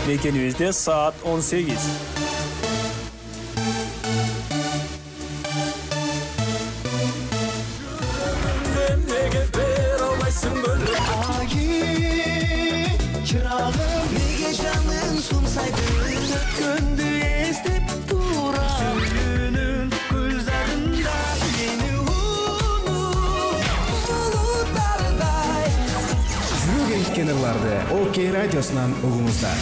Mekenimizde saat 18. Çırağım nege canın sunsaydı sökündü esnep dura Suyunun gözlerinde yeni unut bulutlarday Жүрөк эшкен ырларды Окей радиосунан угуңуздар.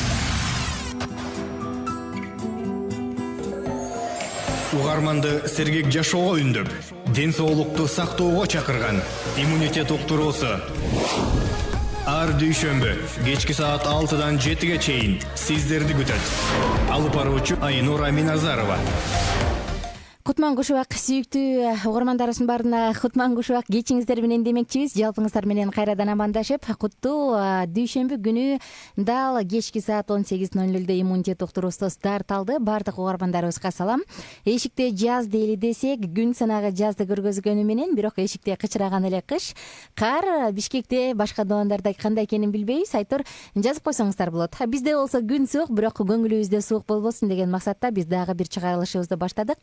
Угарманды сергек жашоого үндөп, ден соолукту сактоого чакырган иммунитет уктуруусу. Ар дүйшөмбү кечки саат 6-дан 7-ге чейин сиздерди күтөт. Алып баруучу Айнура Миназарова. Кутман Кушубак сүйүктүү угармандарыбыздын баарына Кутман Кушубак кечиңиздер менен демекчибиз. Жалпыңыздар менен кайрадан амандашып, куттуу дүйшөмбү күнү дал кечки саат 18:00 иммунитет уктуруусу старт алды. Бардык угармандарыбызга салам. Эшикте жаз дейли десек, күн санагы жазды көргөзгөнү менен, бирок эшикте кычыраган эле кыш. Кар Бишкекте, башка доондарда кандай экенин билбейбиз. Айтор жазып койсоңуздар болот. Бизде болсо күн суук, бирок көңүлүбүздө суук болбосун деген максатта биз дагы бир чыгарылышыбызды баштадык.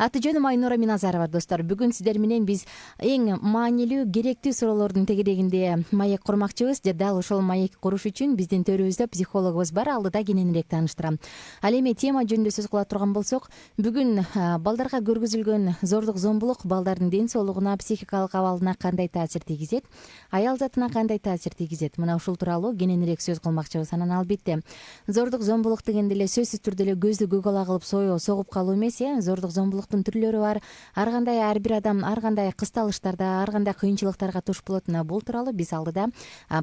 Аты жөнүм Айнура Миназарова, достор. Бүгүн сиздер менен биз эң маанилүү, керектүү суроолордун тегерегинде маек курмакчыбыз. Дал ошол маек куруш үчүн биздин төрүбүздө психологубуз бар. Алдыда кененирээк тааныштырам. Ал эми тема жөнүндө сөз кыла турган болсок, бүгүн балдарга көргөзүлгөн зордук зомбулук балдардын ден соолугуна, психикалык абалына кандай таасир тийгизет, аял затына кандай таасир тийгизет? Мына ушул тууралуу кененирээк сөз кылмакчыбыз. Анан албетте зордук зомбулук дегенде эле сөзсүз түрдө эле көздү көкала кылып согуп калуу эмес, зордук зомбулуктун түрлөрү бар. Ар кандай ар бир адам ар кандай кысталыштарда, ар кандай кыйынчылыктарга туш болот. Бул тууралуу биз алдыда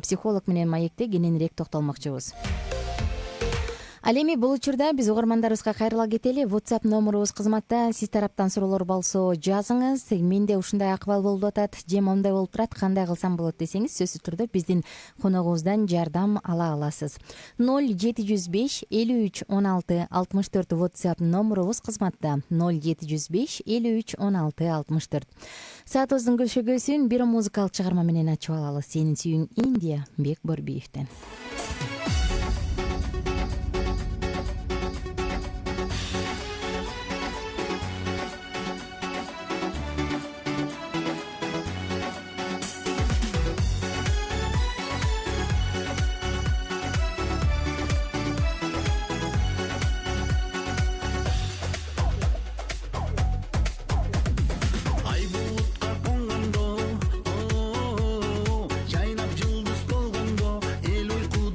психолог менен маекте кененирээк токтолмокчубуз. Ал эми бул учурда биз угармандарыбызга кайрыла кетели. WhatsApp номерубуз кызматта. Сиз тараптан суроолор болсо жазыңыз. Менде ушундай акыбал болуп атат, же мондай болуп турат, кандай кылсам болот десеңиз, сөзсүз түрдө биздин коногубуздан жардам ала аласыз. 0705 53 16 64 WhatsApp номерубуз кызматта. 0705 53 16 64. Саатыбыздын көшөгөсүн бир музыкалык чыгарма менен ачып алалы. Сенин сүйүүң Индия, Бек Борбиевден. жайнап жылдыз болгондо эл уйкуда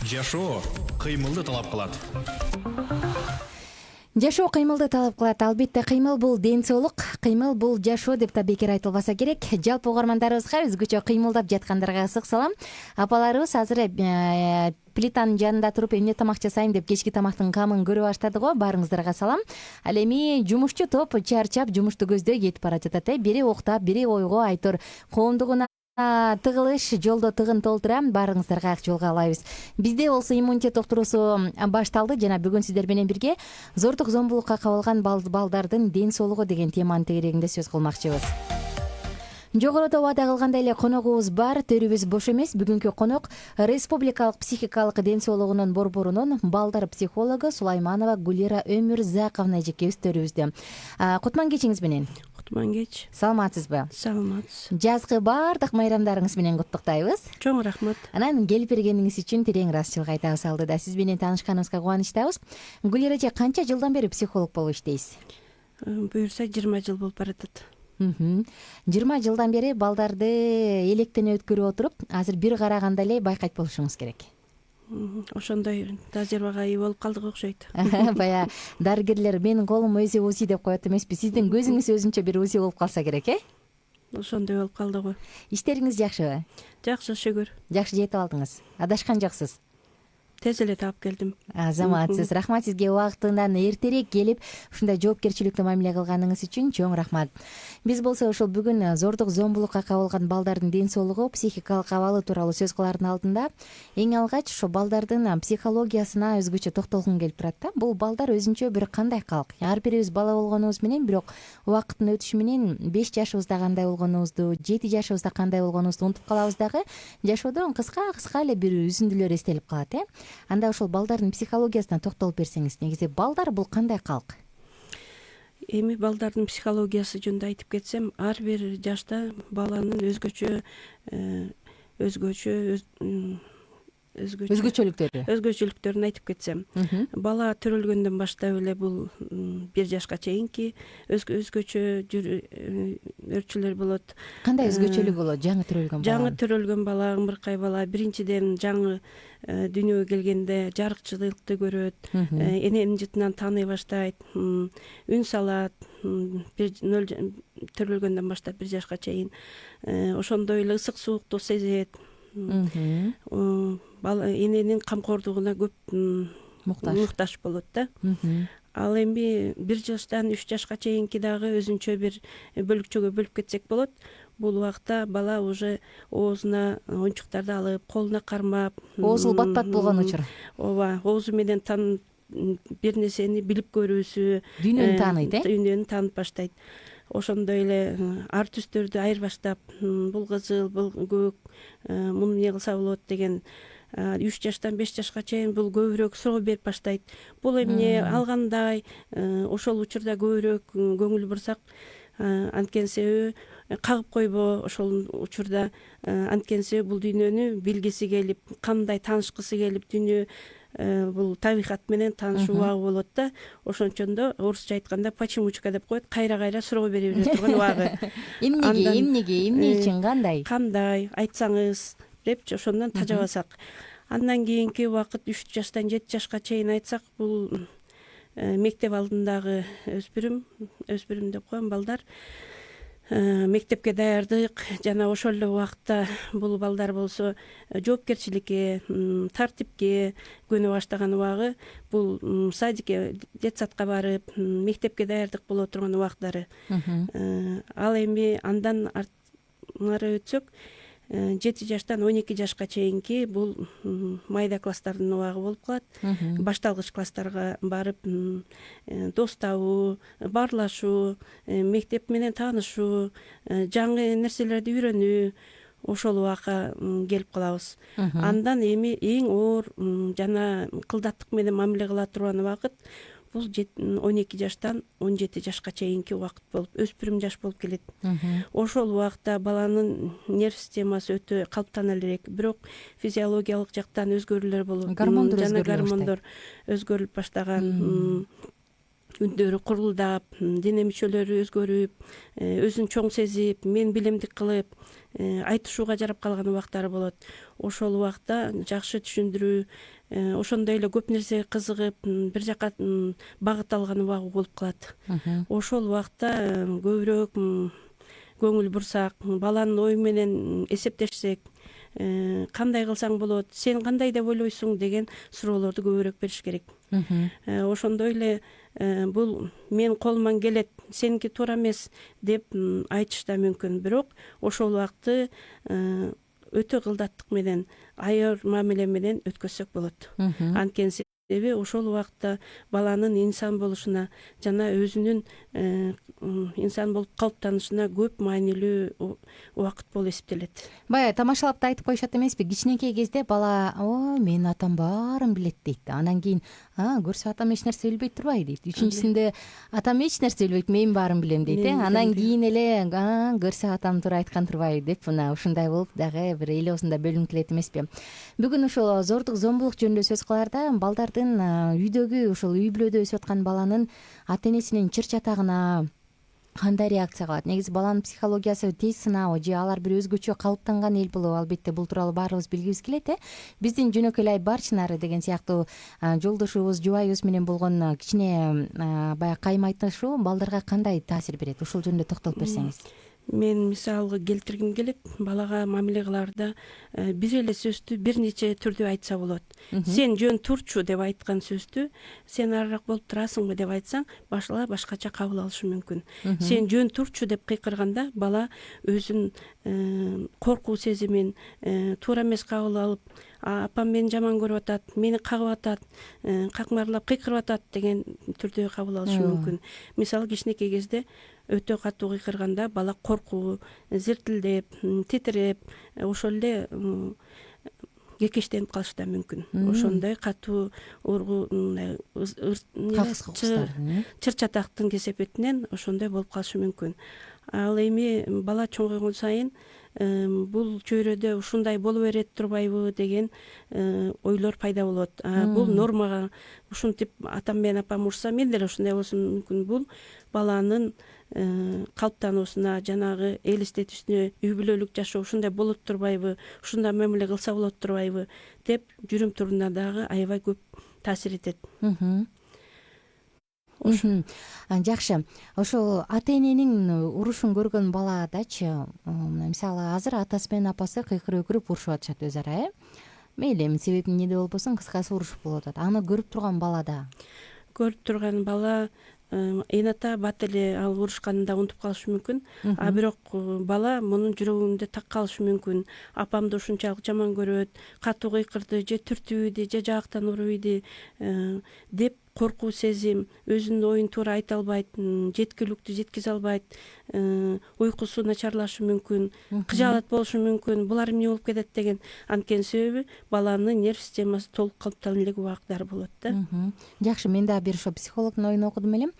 Жашоо кыймылды талап кылат. Жашоо кыймылды талап кылат. Албетте кыймыл бул ден соолук, кыймыл бул жашоо деп да бекер айтылбаса керек. Жалпы угармандарыбызга өзгөчө кыймылдап жаткандарга ысык салам. Апаларыбыз азыр плитанын жанында туруп эмне тамак жасайм деп кечки тамактын камын көрө баштады го. Баарыңыздарга салам. Ал эми жумушчу топ чарчап жумушту көздөй кетип бара жатат. Бири уктап, бири ойго айтор коомдугуна тыгылыш жолдо тыгын толтурам. Баарыңыздарга ак жолго алабыз. Бизде болсо иммунитет доктурусу башталды жана бүгүн сиздер менен бирге зордук зомбулукка кабылган балдардын ден соолугу деген теманын тегерегинде сөз кылмакчыбыз. Жогоруда убада кылгандай эле коногубуз бар, төрүбүз бош эмес. Бүгүнкү конок Республикалык психикалык ден соолугунун борборунун балдар психологу Сулайманова Гулира Өмүрзаковна эжекебиз төрүбүздө. Кутман кечиңиз менен. Кутман кеч. Саламатсызбы? Саламатсыз. Жазгы баардык майрамдарыңыз менен куттуктайбыз. Чоң рахмат. Анан келип бергениңиз үчүн терең ыраазычылык айтабыз. Алдыда сиз менен таанышканыбызга кубанычтабыз. Гулира эже, канча жылдан бери психолог болуп иштейсиз? Буюрса 20 жыл болуп баратат. 20 жылдан бери балдарды электен өткөрүп отуруп, азыр бир караганда эле байкайт болушуңуз керек. Ошондой тажрыйбага ээ болуп калдык окшойт. Бая дарыгерлер менин колум өзү УЗИ деп коет эмеспи? Сиздин көзүңүз өзүнчө бир УЗИ болуп калса керек, Ошондой болуп калды го. Иштериңиз жакшыбы? Жакшы, шүгүр. Жакшы жетип алдыңыз. Адашкан жоксуз. Тез эле таап келдим. Азаматсыз. Рахмат сизге убактынан эртерээк келип, ушундай жоопкерчиликтүү мамиле кылганыңыз үчүн чоң рахмат. Биз болсо ошол бүгүн зордук зомбулукка кабылган балдардын ден соолугу, психикалык абалы тууралуу сөз кылардын алдында эң алгач ошо балдардын психологиясына өзгөчө токтолгум келип турат да. Бул балдар өзүнчө бир кандай калк. Ар бирибиз бала болгонубуз менен, бирок убакыттын өтүшү менен 5 жашыбызда кандай болгонубузду, 7 жашыбызда кандай болгонубузду унутуп калабыз дагы. Жашоодон кыска эле бир үзүндүлөр эстелип калат, Анда ошол балдардын психологиясына токтолуп берсеңиз, негизи балдар бул кандай калк? Эми балдардын психологиясы жөнүндө айтып кетсем, ар бир жашта баланын өзгөчөлүктөрүн айтып кетсем, бала төрөлгөндөн баштап эле бул 1 жашка чейинки өзгөчө өрчүлөр болот. Кандай өзгөчөлүк болот жаңы төрөлгөн бала? Жаңы төрөлгөн бала, ымыркай бала биринчиден жаңы дүйнөгө келгенде жарыкчылыкты көрөт, эненин жытынан тааный баштайт, үн салат, төрөлгөндөн баштап 1 жашка чейин. Ошондой эле ысык суукту сезет. Бала эненин камкордугуна көп муктаж болот да. Ал эми 1 жаштан 3 жашка чейинки дагы өзүнчө бир бөлүкчөгө бөлүп кетсек болот. Бул убакта бала уже оозуна оюнчуктарды алып, колуна кармап, оозу бат-бат болгон учур. Ооба, оозу менен бир нерсени билип көрүүсү, дүйнөнү тааныйт, дүйнөнү таанып баштайт. Ошондой эле ар түстөрдү айырбаштап, бул кызыл, бул көк, муну эмне кылса болот деген 3 жаштан 5 жашка чейин бул көбүрөөк суроо берип баштайт. Бул эмне, алгандай, ошол учурда көбүрөөк көңүл бурсак, анткени себеби кагып койбо, ошол учурда анткени себеби бул дүйнөнү билгиси келип, кандай таанышкысы келип, дүйнө бул табигат менен таанышуу убагы болот да. Ошончондо орусча айтканда почемучка деп коет, кайра суроо бере турган убагы. Эмне үчүн, кандай айтсаңыз депчи, ошондон тажабасак. Андан кийинки убакыт 3 жаштан 7 жашка чейин айтсак, бул мектеп алдындагы өспүрүм деп коем балдар. Мектепке даярдык жана ошол эле убакытта бул балдар болсо жоопкерчиликке, тартипке көнө баштаган убагы, бул садикке, детсадка барып, мектепке даярдык боло турган убактары. Ал эми андан ары өтсөк, 7 жаштан 12 жашка чейинки бул майда класстардын убагы болуп калат. Башталгыч класстарга барып, дос табуу, баарлашуу, мектеп менен таанышуу, жаңы нерселерди үйрөнүү, ошол убакка келип калабыз. Андан эми эң оор жана кылдаттык менен мамиле кыла турган убакыт бул 12 жаштан 17 жашка чейинки убакыт болуп, өспүрүм жаш болуп келет. Ошол убакта баланын нерв системасы өтө калыптана элек, бирок физиологиялык жактан өзгөрүүлөр болуп, жана гормондор өзгөрүлүп баштаган, үндөрү курулдап, дене мүчөлөрү өзгөрүп, өзүн чоң сезип, мен билемдик кылып, айтышууга жарап калган убактары болот. Ошол убакта жакшы түшүндүрүү, ошондой эле көп нерсеге кызыгып бир жака багыт алган убагы болуп калат. Ошол убакта көбүрөөк көңүл бурсак, баланын ою менен эсептешсек, кандай кылсаң болот, сен кандай деп ойлойсуң деген суроолорду көбүрөөк бериш керек. Ошондой эле бул менин колуман келет, сеники туура эмес деп айтыш да мүмкүн. Бирок ошол убакты өтө кылдаттык менен, айыр мамиле менен өткөзсөк болот. Анткени себеби ошол убакта баланын инсан болушуна жана өзүнүн инсан болуп калыптанышына көп маанилүү убакыт болуп эсептелет. Баягы тамашалап да айтып коюшат эмеспи, кичинекей кезде бала менин атам баарын билет дейт. Анан кийин көрсө атам эч нерсе билбей турбайбы дейт. Үчүнчүсүндө атам эч нерсе билбейт, мен баарын билем дейт. Анан кийин эле көрсө атам туура айткан турбайбы деп мына ушундай болуп дагы бир элебузунда бөлүнүп келет эмеспи. Бүгүн ушул зордук, зомбулук жөнүндө сөз кылаарда балдардын үйдөгү ушул үй бүлөдө өсүп аткан баланын ата энесинин чыр чатагына кандай реакция кылат? Негизи баланын психологиясы тез сынабы же алар бир өзгөчө калыптанган эл болобу? Албетте бул тууралуу баарыбыз билгибиз келет. Биздин жөнөкөй эле Айбарчынары деген сыяктуу жолдошубуз, жубайыбыз менен болгон кичине баягы кайым айтышуу балдарга кандай таасир берет? Ушул жөнүндө токтолуп берсеңиз. Мен мисалга келтиргим келет. Балага мамиле кылаарда бир эле сөздү бир нече түрдө айтса болот. Сен жөн турчу деп айткан сөздү сен арыраак болуп турасыңбы деп айтсаң, бала башкача кабыл алышы мүмкүн. Сен жөн турчу деп кыйкырганда бала өзүн коркуу сезимин туура эмес кабыл алып, апам мени жаман көрүп атат, мени кагып атат, какмарлап кыйкырып атат деген түрдө кабыл алышы мүмкүн. Мисалы кичинекей кезде өтө катуу кыйкырганда бала коркуу, зиртилдеп, титиреп, ошол эле кекештенип калышы да мүмкүн. Ошондой катуу чыр чатактын кесепетинен ошондой болуп калышы мүмкүн. Ал эми бала чоңойгон сайын бул чөйрөдө ушундай боло берет турбайбы деген ойлор пайда болот. Бул нормага ушинтип атам менен апам урса мен деле ушундай болушум мүмкүн. Бул баланын калыптануусуна, жанагы элестетүүсүнө, үй бүлөлүк жашоо ушундай болот турбайбы, ушундай мамиле кылса болот турбайбы деп жүрүм турумуна дагы аябай көп таасир этет. Жакшы. Ошол ата эненин урушун көргөн баладачы, мисалы азыр атасы менен апасы кыйкырып өкүрүп урушуп атышат өз ара, мейли эми себеби эмнеде болбосун, кыскасы урушуп болуп атат. Аны көрүп турган балада? Көрүп турган бала эната бат эле ал урушканында унутуп калышы мүмкүн. Бирок бала мунун жүрөгүндө так калышы мүмкүн. Апамды ушунчалык жаман көрөт, катуу кыйкырды, же түртүбүйдү, же жаактан урубүйдү деп коркуу сезим, өзүнүн оюн туура айта албайт, жеткиликтүү жеткизе албайт, уйкусу начарлашы мүмкүн, кыжаалат болушу мүмкүн. Булар эмне болуп кетет деген. Анткени себеби баланын нерв системасы толук калыптана элек убактар болот да. Жакшы, мен дагы бир ошо психологдун оюн окудум элем.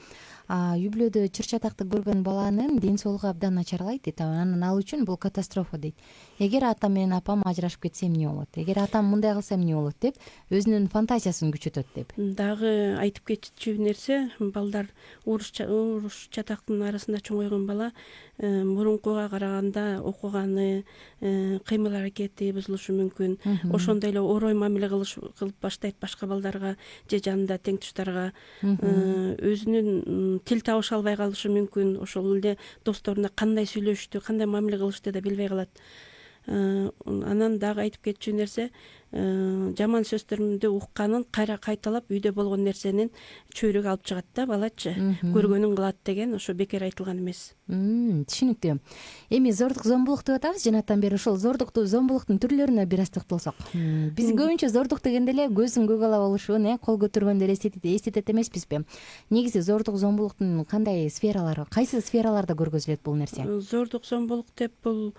Үй бүлөдө чыр чатакты көргөн баланын ден соолугу абдан начарлайт дейт. Анан ал үчүн бул катастрофа дейт. Эгер атам менен апам ажырашып кетсе эмне болот? Эгер атам мындай кылса эмне болот деп өзүнүн фантазиясын күчөтөт деп. Дагы айтып кетчү нерсе, балдар уруш чатактын арасында чоңойгон бала мурункуга караганда окуганы, кыймыл аракети бузулушу мүмкүн. Ошондой эле орой мамиле кылып баштайт башка балдарга же жанында тең туштарга. Өзүнүн тил табыша албай калышы мүмкүн. Ошол эле досторуна кандай сүйлөшүштү, кандай мамиле кылышты да билбей калат. Анан дагы айтып кетчү нерсе, жаман сөздөрүмдү укканын кайра кайталап үйдө болгон нерсенин чөйрөгө алып чыгат да балачы. Көргөнүн кылат деген ошо бекер айтылган эмес. Түшүнүктүү. Эми зордук, зомбулук деп атабыз жанаттан бери. Ошол зордукту, зомбулуктун түрлөрүнө бир аз токтолсок. Биз көбүнчө зордук дегенде эле көзүн көк ала болушун, кол көтөргөндө эстетет эмеспизби? Негизи зордук, зомбулуктун кандай сфералары, кайсы сфераларда көргөзүлөт бул нерсе? Зордук, зомбулук деп бул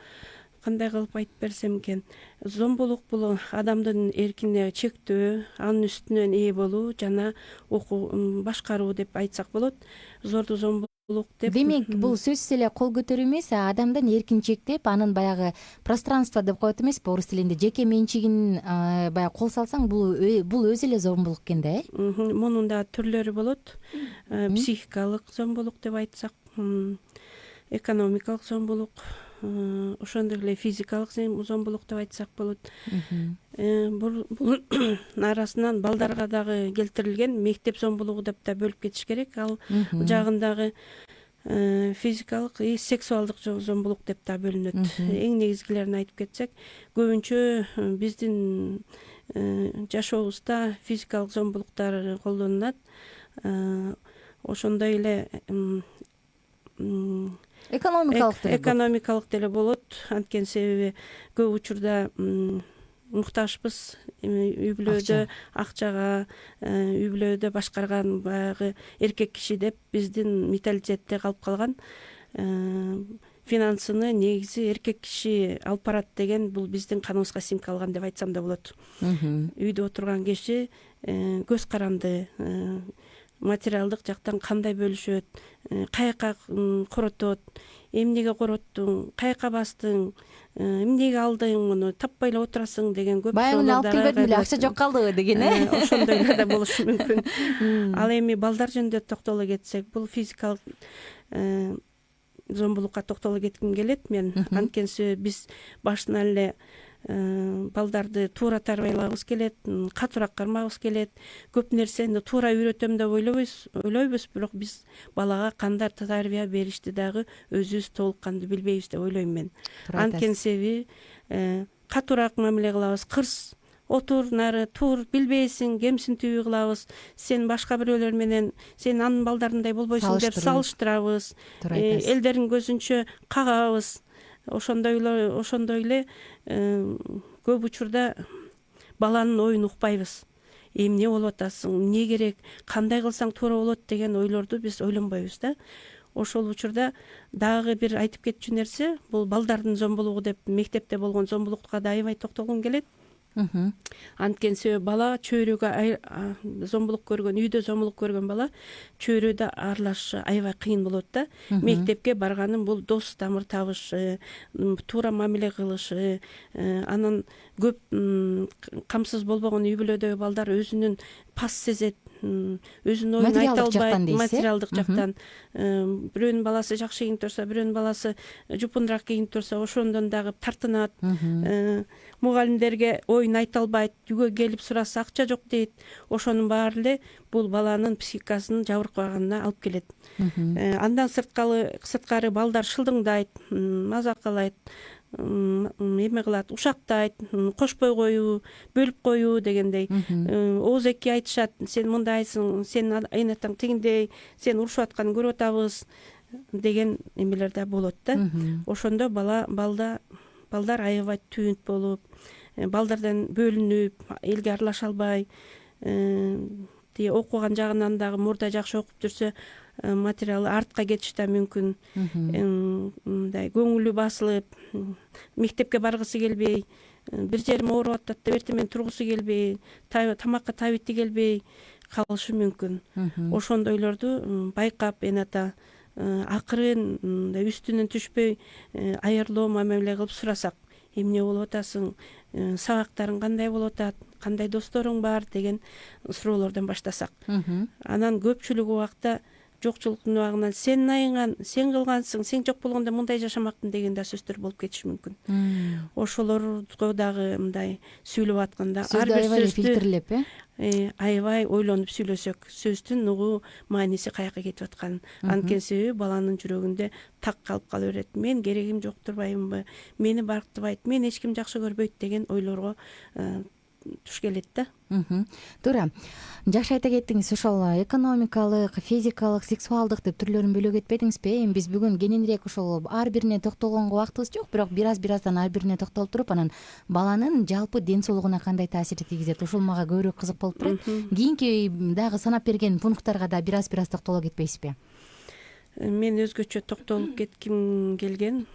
кандай кылып айтып берсем экен, зомбулук бул адамдын эркине чектөө, анын үстүнөн ээ болуу жана башкаруу деп айтсак болот. Зордук, зомбулук деп. Демек, бул сөзсүз эле кол көтөрүү эмес, адамдын эркин чектеп, анын баягы пространство деп коет эмеспи, орус тилинде жеке менчигин баягы кол салсаң, бул өзү эле зомбулук экен да, Мунун да түрлөрү болот. Психикалык зомбулук деп айтсак, экономикалык зомбулук, ошондой эле физикалык зомбулук деп айтсак болот. Бул арасынан балдарга дагы келтирилген мектеп зомбулугу деп да бөлүп кетиш керек. Ал жагындагы физикалык и сексуалдык зомбулук деп да бөлүнөт. Эң негизгилерин айтып кетсек, көбүнчө биздин жашообузда физикалык зомбулуктар колдонулат. Ошондой эле экономикалык деле болот. Анткени себеби көп учурда муктажбыз үй бүлөдө акчага, үй бүлөдө башкарган баягы эркек киши деп биздин менталитетте калып калган. Финансыны негизи эркек киши алып барат деген бул биздин каныбызга сиңип калган деп айтсам да болот. Үйдө отурган киши көз каранды, материалдык жактан кандай бөлүшөт, каяка коротот, эмнеге короттуң, каяка бастың, эмнеге алдың муну, таппай эле отурасың деген көп баягы алып келбедим эле, акча жок калдыбы деген ошондой эле да болушу мүмкүн. Ал эми балдар жөнүндө токтоло кетсек, бул физикалык зомбулукка токтоло кетким келет мен. Анткени биз башынан эле балдарды туура тарбиялабыз келет, катуураак кармагыбыз келет, көп нерсени туура үйрөтөм деп ойлойбуз, бирок биз балага кандай тарбия беришти дагы өзүбүз толук кандуу билбейбиз деп ойлойм мен. Анткени себеби катуураак мамиле кылабыз, кырс отур нары тур, билбейсиң, кемсинтүү кылабыз, сен башка бирөөлөр менен сен анын балдарындай болбойсуң деп салыштырабыз, элдердин көзүнчө кагабыз. Ошондой эле көп учурда баланын оюн укпайбыз. Эмне болуп атасың, эмне керек, кандай кылсаң туура болот деген ойлорду биз ойлонбойбуз да. Ошол учурда дагы бир айтып кетчү нерсе, бул балдардын зомбулугу деп мектепте болгон зомбулукка да аябай токтолгум келет. Анткени себеби бала чөйрөгө зомбулук көргөн, үйдө зомбулук көргөн бала чөйрөдө аралашышы аябай кыйын болот да. Мектепке барганын бул дос тамыр табышы, туура мамиле кылышы, анан көп камсыз болбогон үй бүлөдөгү балдар өзүнүн пас сезет, өзүнүн оюн айта албайт, материалдык жактан. Бирөөнүн баласы жакшы кийинип турса, бирөөнүн баласы жупундураак кийинип турса, ошондон дагы тартынат. Мугалимдерге оюн айта албайт, үйгө келип сураса акча жок дейт. Ошонун баары эле бул баланын психикасынын жабыркаганына алып келет. Андан сырткары балдар шылдыңдайт, мазак кылайт, эме кылат, ушактайт, кошпой коюу, бөлүп коюу дегендей. Ооз эки айтышат, сен мындайсың, сен айнатаң тигиндей, сен урушуп атканын көрүп атабыз деген эмелер да болот да. Ошондо балдар аябай түйүнт болуп, балдардан бөлүнүп, элге аралаша албай, окуган жагынан дагы мурда жакшы окуп жүрсө, материалы артка кетиши да мүмкүн. Мындай көңүлү басылып, мектепке баргысы келбей, бир жерим ооруп атат деп эртең менен тургусу келбей, тамакка табити келбей калышы мүмкүн. Ошондойлорду байкап эната акырын үстүнөн түшпөй аярлоо мамиле кылып сурасак, эмне болуп атасың, сабактарың кандай болуп атат, кандай досторуң бар деген суроолордон баштасак. Анан көпчүлүк убакта жокчулуктун убагынан сен айыган, сен кылгансың, сен жок болгондо мындай жашамактын деген да сөздөр болуп кетиши мүмкүн. Ошолорго дагы мындай сүйлөп атканда ар бир сөздү фильтрлеп, аябай ойлонуп сүйлөсөк, сөздүн угуу мааниси каяка кетип атканын. Анткени себеби баланын жүрөгүндө так калып кала берет. Мен керегим жок турбаймынбы, мени барктыбайт, мени эч ким жакшы көрбөйт деген ойлорго туш келет да. Туура. Жакшы айта кеттиңиз, ошол экономикалык, физикалык, сексуалдык деп түрлөрүн бөлүп кетпедиңизби? Эми биз бүгүн кененирээк ошол ар бирине токтолгонго убактыбыз жок, бирок бираздан ар бирине токтолуп туруп, анан баланын жалпы ден соолугуна кандай таасир тийгизет, ошол мага көбүрөөк кызык болуп турат. Кийинки дагы санап берген пункттарга да бираз токтоло кетпейсизби? Мен өзгөчө токтолуп кетким келген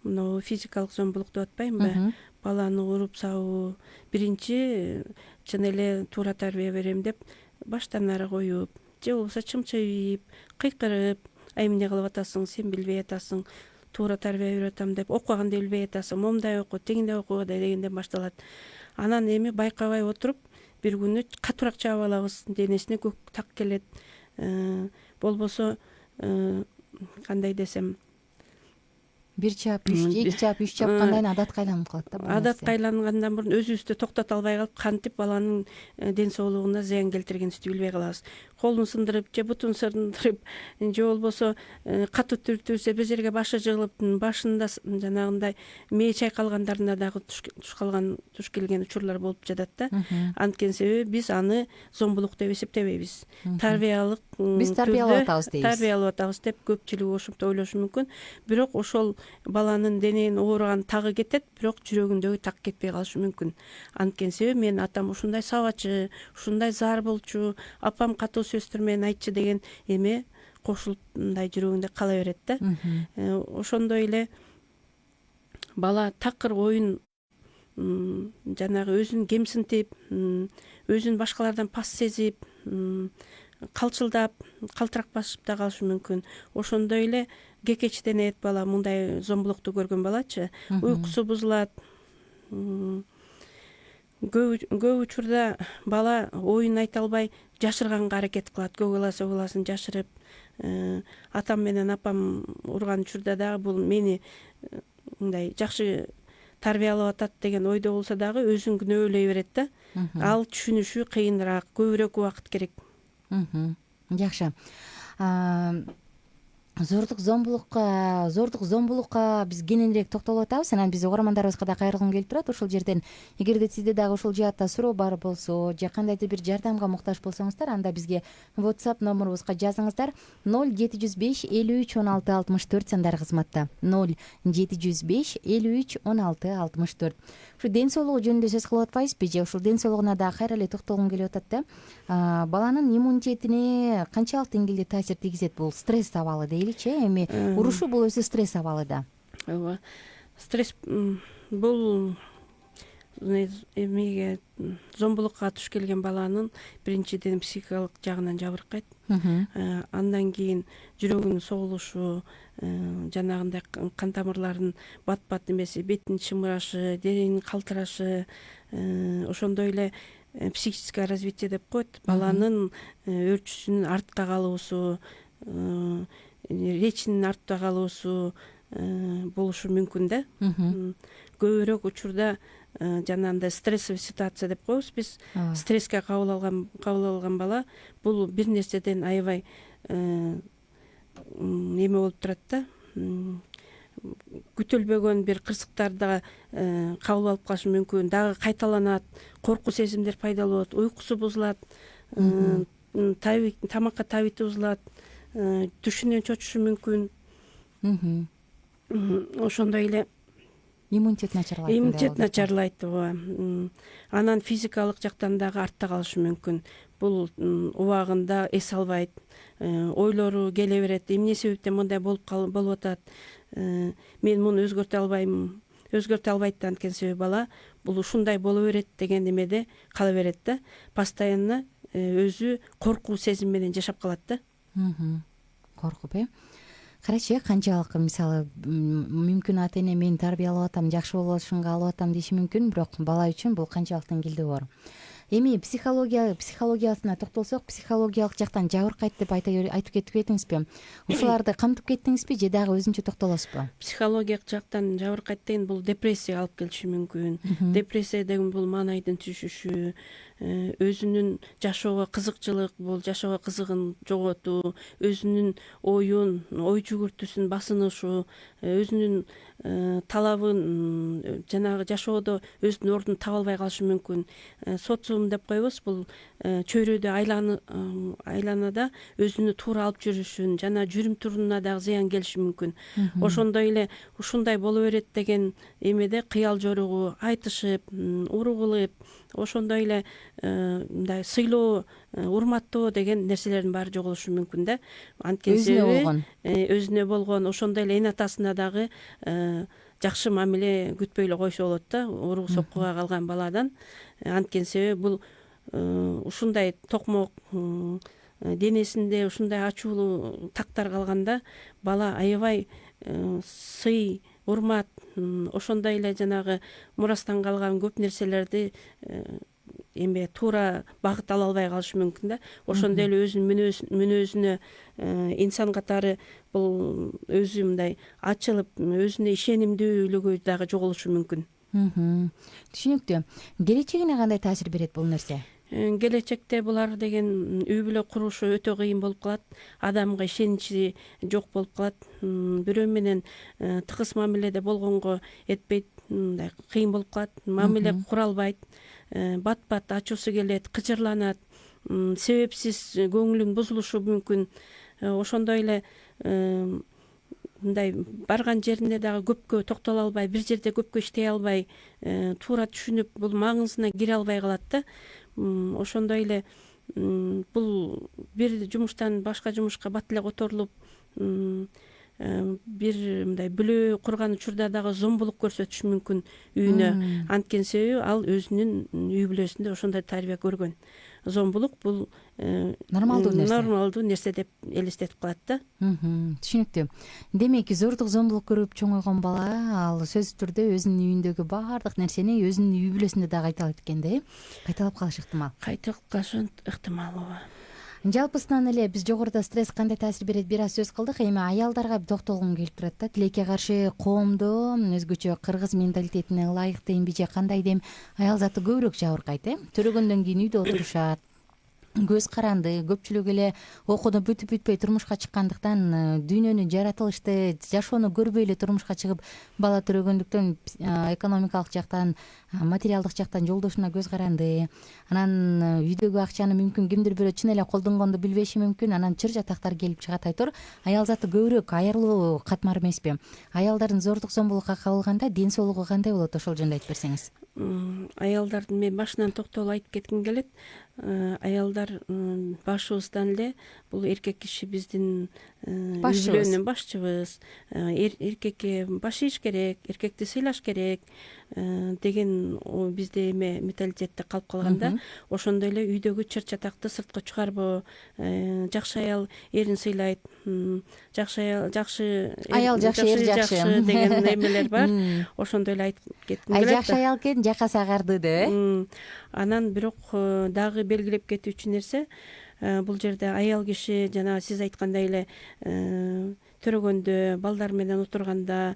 мына физикалык зомбулук деп атпаймынбы? Баланы уруп сабуу, биринчи чын эле туура тарбия берем деп баштан ары коюп, же болбосо чымчыйып, кыйкырып, эмне кылып атасың, сен билбей атасың, туура тарбия берип атам деп, окуганды билбей атасың, момундай оку, тигиндей оку дегенден башталат. Анан эми байкабай отуруп, бир күнү катуураак чаап алабыз, денесине көк так келет, болбосо кандай десем, бир чап, 2 чап, 3 чапкандан кийин адатка айланып калат да бул нерсе. Адатка айлангандан мурун өзүбүздү токтото албай калып, кантип баланын ден соолугуна зыян келтиргенибизди билбей калабыз. Колун сындырып же бутун сындырып же болбосо катуу түртүрсө бир жерге башы жыгылып, башында жанагындай мээ чайкалгандарына дагы туш келген учурлар болуп жатат да. Анткени себеби биз аны зомбулук деп эсептебейбиз. Тарбиялык Биз тарбиялап атабыз дейбиз. Тарбиялап атабыз деп көпчүлүгү ошентип ойлошу мүмкүн. Бирок ошол баланын дененин ооруган тагы кетет, бирок жүрөгүндөгү так кетпей калышы мүмкүн. Анткени себеби менин атам ушундай сабачы, ушундай зар болчу, апам катуу сөздөр менен айтчы деген эме кошулуп мындай жүрөгүндө кала берет да. Ошондой эле бала такыр оюн жанагы өзүн кемсинтип, өзүн башкалардан пас сезип, калчылдап, калтырак басып да калышы мүмкүн. Ошондой эле кекечтенет бала, мындай зомбулукту көргөн балачы, уйкусу бузулат. Көп учурда бала оюн айта албай жашырганга аракет кылат. Көгаласын жашырып, атам менен апам урган учурда дагы бул мени мындай жакшы тарбиялап атат деген ойдо болсо дагы өзүн күнөөлөй берет да. Ал түшүнүшү кыйыныраак, көбүрөөк убакыт керек. Жакшы. Зордук зомбулукка биз кененирээк токтолуп атабыз. Анан биз угармандарыбызга да кайрылгым келип турат. Ошол жерден эгерде сизде дагы ушул жаатта суроо бар болсо же кандайдыр бир жардамга муктаж болсоңуздар, анда бизге WhatsApp номерубузга жазыңыздар. 0705 53 16 64 сандар кызматта. 0705 53 16 64. Ушу ден соолугу жөнүндө сөз кылып атпайбызбы же? Ушул ден соолугуна дагы кайра эле токтолгум келип атат да. Баланын иммунитетине канчалык деңгээлде таасир тийгизет бул стресс абалы дейличи? Эми урушу бул өзү стресс абалы да. Ооба. Стресс бул эмеге зомбулукка туш келген баланын биринчиден психикалык жагынан жабыркайт. Андан кийин жүрөгүнүн согулушу, жанагындай кан тамырларынын бат-бат эмеси, бетинин чымырашы, деренин калтырашы, ошондой эле психическое развитие деп коет. Баланын өөрчүсүнүн артта калуусу, речинин артта калуусу болушу мүмкүн да. Көбүрөөк учурда жанагындай стрессовый ситуация деп коебуз биз. Стресске кабыл алган бала бул бир нерседен аябай эме болуп турат да. Күтүлбөгөн бир кырсыктарды кабыл алып калышы мүмкүн, дагы кайталанат, коркуу сезимдер пайда болот, уйкусу бузулат, тамакка табити бузулат, түшүнөн чочушу мүмкүн. Ошондой эле иммунитет начарлайт. Иммунитет начарлайт. Анан физикалык жактан дагы артта калышы мүмкүн. Бул убагында эс албайт, ойлору келе берет. Эмне себептен мындай болуп атат? Мен муну өзгөртө албайт анткени себеби бала бул ушундай боло берет деген эмеде кала берет да. Постоянно өзү коркуу сезим менен жашап калат да. Коркуп, карачы, канчалык мисалы мүмкүн ата эне мен тарбиялап атам, жакшы болушунга алып атам деши мүмкүн, бирок бала үчүн бул канчалык деңгээлде бар. Эми психологиясына токтолсок, психологиялык жактан жабыркайт деп айтып кетип кетиңизби? Ушуларды камтып кеттиңизби же дагы өзүнчө токтолосузбу? Психологиялык жактан жабыркайт деген бул депрессия алып келиши мүмкүн. Депрессия деген бул маанайдын түшүшү, өзүнүн жашоого кызыкчылык, бул жашоого кызыгын жоготуу, өзүнүн ой жүгүртүүсүн басынышу, өзүнүн талабын жанагы жашоодо өзүнүн ордун таба албай калышы мүмкүн. Социум деп коебуз, бул чөйрөдө айланада өзүнү туура алып жүрүшүн, жана жүрүм турумуна дагы зыян келиши мүмкүн. Ошондой эле ушундай боло берет деген эмеде кыял жоругу, айтышып, уруу кылып, ошондой эле мындай сыйлоо, урматтоо деген нерселердин баары жоголушу мүмкүн да. Анткени өзүнө болгон ошондой эле эн атасына дагы жакшы мамиле күтпөй эле койсо болот да, уруу соккуга калган баладан. Анткени себеби бул ушундай токмок денесинде ушундай ачуулуу тактар калганда бала аябай сый, урмат, ошондой эле жанагы мурастан калган көп нерселерди эме туура багыт ала албай калышы мүмкүн да. Ошондой эле өзүнүн мүнөзүнө инсан катары бул өзү мындай ачылып, өзүнө ишенимдүүлүгү дагы жоголушу мүмкүн. Түшүнүктүү. Келечегине кандай таасир берет бул нерсе? Келечекте булар деген үй бүлө курушу өтө кыйын болуп калат. Адамга ишеничи жок болуп калат. Бирөө менен тыгыз мамиледе болгонго этпейт, мындай кыйын болуп калат. Мамиле кура албайт. Бат-бат ачуусу келет, кыжырланат, себепсиз көңүлүн бузулушу мүмкүн. Ошондой эле мындай барган жерине дагы көпкө токтоло албай, бир жерде көпкө иштей албай, туура түшүнүп, бул маңызына кире албай калат да. Ошондой эле бул бир жумуштан башка жумушка бат эле которулуп, бир мындай бүлө курган учурда дагы зомбулук көрсөтүшү мүмкүн үйүнө. Анткени себеби ал өзүнүн үй бүлөсүндө ошондой тарбия көргөн. Зомбулук бул нормалдуу нерсе деп элестетип калат да. Түшүнүктүү. Демек, зордук зомбулук көрүп чоңойгон бала ал сөзсүз түрдө өзүнүн үйүндөгү баардык нерсени өзүнүн үй бүлөсүндө дагы кайталайт экен да, кайталап калышы ыктымал. Кайталап калышы ыктымал, ооба. Жалпысынан эле биз жогоруда стресс кандай таасир берет бир аз сөз кылдык. Эми аялдарга токтолгум келип турат да. Тилекке каршы коомдо өзгөчө кыргыз менталитетине ылайыктуу эмби же кандай дем аял заты көбүрөөк жабыркайт, Төрөгөндөн кийин үйдө отурушат. Көз каранды, көпчүлүк эле окууну бүтпөй турмушка чыккандыктан дүйнөнү, жаратылышты, жашоону көрбөй эле турмушка чыгып бала төрөгөндүктөн экономикалык жактан, материалдык жактан жолдошуна көз каранды. Анан үйдөгү акчаны мүмкүн кимдир бирөө чын эле колдонгонду билбеши мүмкүн. Анан чыр жатактар келип чыгат. Айтор аял заты көбүрөөк аярлуу катмар эмеспи? Аялдардын зордук зомбулукка кабылганда ден соолугу кандай болот? Ошол жөнүндө айтып берсеңиз. Аялдардын мен башынан токтолуп айтып кетким келет. Аялдар башыбыздан эле бул эркек киши биздин үй бүлөнүн башчыбыз. Эркекке баш ийиш керек, эркекти сыйлаш керек деген бизде эме менталитетте калып калган да. Ошондой эле үйдөгү чыр чатакты сыртка чыгарбоо, жакшы аял эрин сыйлайт, жакшы аял жакшы эр жакшы деген эмелер бар. Ошондой эле айтып кетким келет. Жакшы аял экен, жакасы агарды деп. Анан бирок дагы белгилеп кетүүчү нерсе, бул жерде аял киши жана сиз айткандай эле төрөгөндө, балдар менен отурганда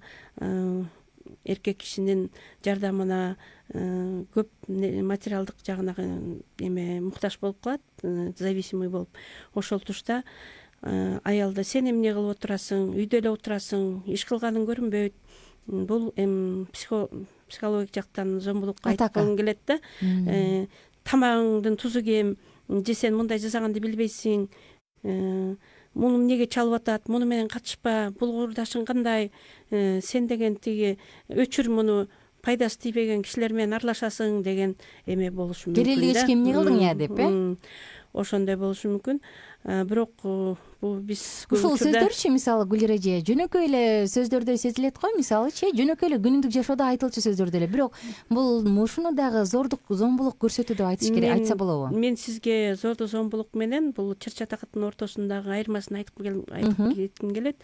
эркек кишинин жардамына көп материалдык жагына эме муктаж болуп калат, зависимый болуп. Ошол тушта аялда сен эмне кылып отурасың, үйдө эле отурасың, иш кылганың көрүнбөйт. Бул психологик жактан зомбулукка айткым келет да. Тамагыңдын тузу кем, же сен мындай жасаганды билбейсиң, муну эмнеге чалып атат, муну менен катышпа, бул курдашың кандай, сен деген тиги өчүр муну, пайдасы тийбеген кишилер менен аралашасың деген эме болушу мүмкүн да. Керелдигичке эмне кылдың я деп, Ошондой болушу мүмкүн. Бирок бул биз ушул сөздөрчү, мисалы Гүлира эже, жөнөкөй эле сөздөрдө сезилет го, мисалычы, жөнөкөй эле күнүмдүк жашоодо айтылчу сөздөрдө эле. Бирок бул ушуну дагы зордук, зомбулук көрсөтүү деп айтыш керек, айтса болобу? Мен сизге зордук зомбулук менен бул чыр чатактын ортосундагы айырмасын айтып кетким келет.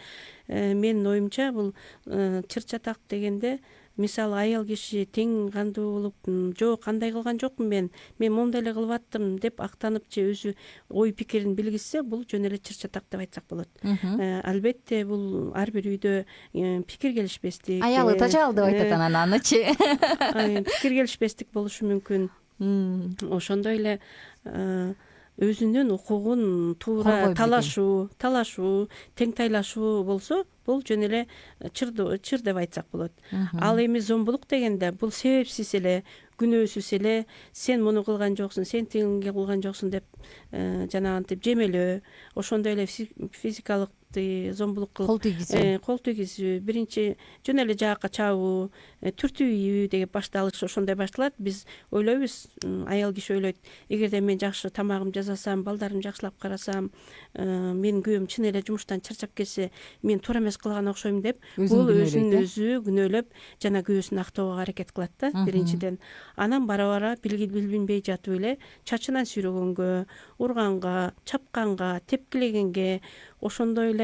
Менин оюмча бул чыр чатак дегенде, мисалы аял киши тең кандуу болуп, жок кандай кылган жокмун мен моундай эле кылып аттым деп актанып же өзү ой пикирин билгизсе, бул жөн эле чыр чатак деп айтсак болот. Албетте бул ар бир үйдө пикир келишпестик, аялы тажал деп айтат анан анычы. Пикир келишпестик болушу мүмкүн. Ошондой эле өзүнүн укугун туура талашуу, теңтайлашуу болсо, бул жөн эле чыр деп айтсак болот. Ал эми зомбулук дегенде бул себепсиз эле, күнөөсүз эле сен муну кылган жоксуң, сен тигинге кылган жоксуң деп жанагынтип жемелөө, ошондой эле физикалык зомбулук кылып кол тийгизүү, биринчи жөн эле жаакка чабуу, түртүү деп башталышы ошондой башталат. Биз ойлойбуз, аял киши ойлойт, эгерде мен жакшы тамагымды жасасам, балдарымды жакшылап карасам, менин күйөөм чын эле жумуштан чарчап келсе, мен туура эмес кылган окшойм деп, бул өзүн өзү күнөөлөп жана күйөөсүн актоого аракет кылат да, биринчиден. Анан бара билбей жатып эле чачынан сүйрөгөнгө, урганга, чапканга, тепкилегенге, ошондой эле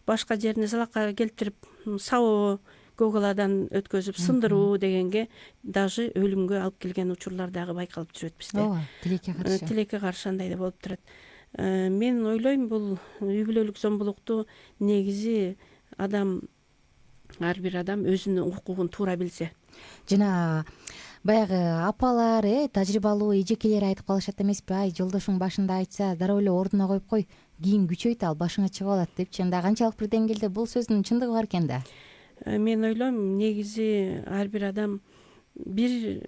башка жерине залакка келтирип сабоо, гоголадан өткөзүп сындыруу дегенге даже өлүмгө алып келген учурлар дагы байкалып жүрөт бизде. ооба, тилекке каршы. Тилекке каршы андай да болуп турат. Мен ойлойм, бул үй бүлөлүк зомбулукту негизи ар бир адам өзүнүн укугун туура билсе. Жана баягы апалар, тажрыйбалуу эжекелер айтып калышат эмеспи? Ай, жолдошуң башында айтса, дароо эле ордуна коюп кой, кийин күчөйт, ал башыңа чыгып алат депчи. Анда канчалык бир деңгээлде бул сөздүн чындыгы бар экен да? Мен ойлойм, негизи ар бир адам бир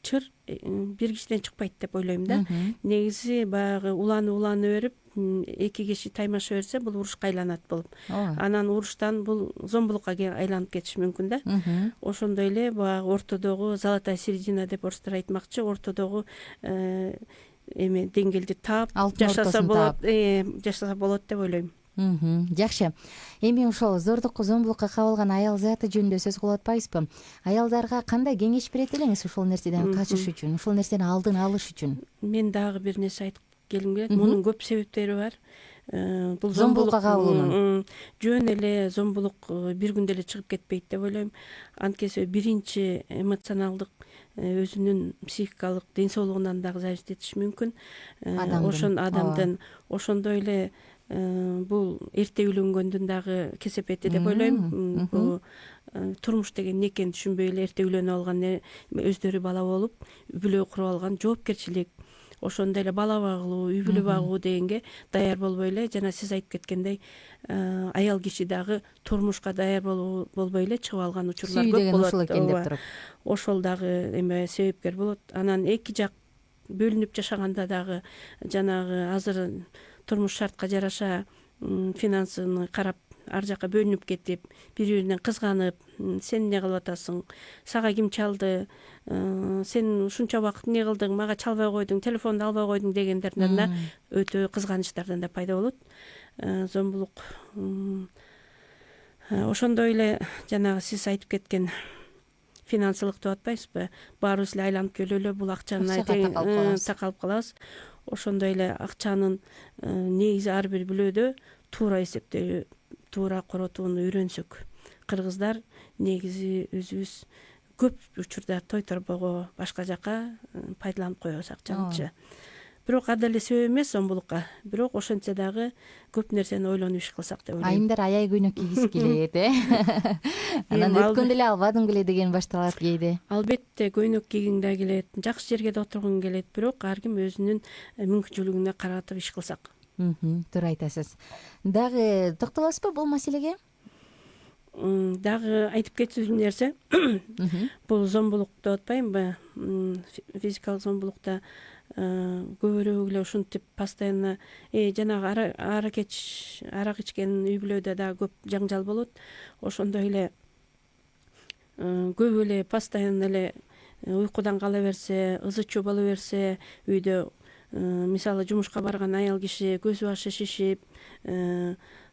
чыр бир кишиден чыкпайт деп ойлойм да. Негизи баягы уланып берип, эки киши таймаша берсе, бул урушка айланат болуп. Анан уруштан бул зомбулукка айланып кетиши мүмкүн да. Ошондой эле баягы ортодогу золотая середина деп орустар айтмакчы, ортодогу деңгээлди таап жашаса болот, жашаса болот деп ойлойм. Жакшы. Эми ошол зордукка, зомбулукка кабылган аял заты жөнүндө сөз кылып атпайбызбы? Аялдарга кандай кеңеш берет элеңиз ушул нерседен качыш үчүн, ушул нерсени алдын алыш үчүн? Мен дагы бир нерсе айтып келгим келет. Мунун көп себептери бар. Бул зомбулукка кабылуунун жөн эле зомбулук бир күндө эле чыгып кетпейт деп ойлойм. Анткени биринчи эмоционалдык, өзүнүн психикалык ден соолугунан дагы зависить этиши мүмкүн. Адамдын ошондой эле бул эрте үйлөнгөндүн дагы кесепети деп ойлойм. Бул турмуш деген эмне экенин түшүнбөй эле эрте үйлөнүп алган, өздөрү бала болуп, үй бүлө куруп алган, жоопкерчилик, ошондой эле бала багылуу, үй бүлө багуу дегенге даяр болбой эле, жана сиз айтып кеткендей, аял киши дагы турмушка даяр болбой эле чыгып алган учурлар көп болот. Ушул экен деп туруп. Ошол дагы себепкер болот. Анан эки жак бөлүнүп жашаганда дагы жанагы азыр турмуш шартка жараша финансыны карап ар жакка бөлүнүп кетип, бири-биринен кызганып, сен эмне кылып атасың, сага ким чалды, сен ушунча убакыт эмне кылдың, мага чалбай койдуң, телефонду албай койдуң дегендерден да өтө кызганычтардан да пайда болот. Зомбулук ошондой эле жанагы сиз айтып кеткен финансылык деп атпайсызбы? Баарыбыз эле айланып келип эле бул акчаны такалып калабыз. Ошондой эле акчанын негизи ар бир бүлөдө туура эсептөө, туура коротууну үйрөнсөк. Кыргыздар негизи өзүбүз көп учурда той торбого, башка жака пайдаланып коебуз акчанычы. Бирок ада эле себеп эмес зомбулукка. Бирок ошентсе дагы көп нерсени ойлонуп иш кылсак деп ойлойм. Айымдар аяй көйнөк кийгиси келет, Анан өткөндө эле албадым эле деген башталат кээде. Албетте көйнөк кийгиң да келет, жакшы жерге да отургуң келет, бирок ар ким өзүнүн мүмкүнчүлүгүнө каратып иш кылсак. Туура айтасыз. Дагы токтолосузбу бул маселеге? Дагы айтып кетүүчү нерсе, бул зомбулук деп атпаймынбы? Физикалык зомбулукта көбүрөөк эле ушинтип постоянно жанагы арак ичкен үй бүлөдө да көп жаңжал болот. Ошондой эле көп эле постоянно эле уйкудан кала берсе, ызы чуу боло берсе, үйдө мисалы жумушка барган аял киши көзү башы шишип,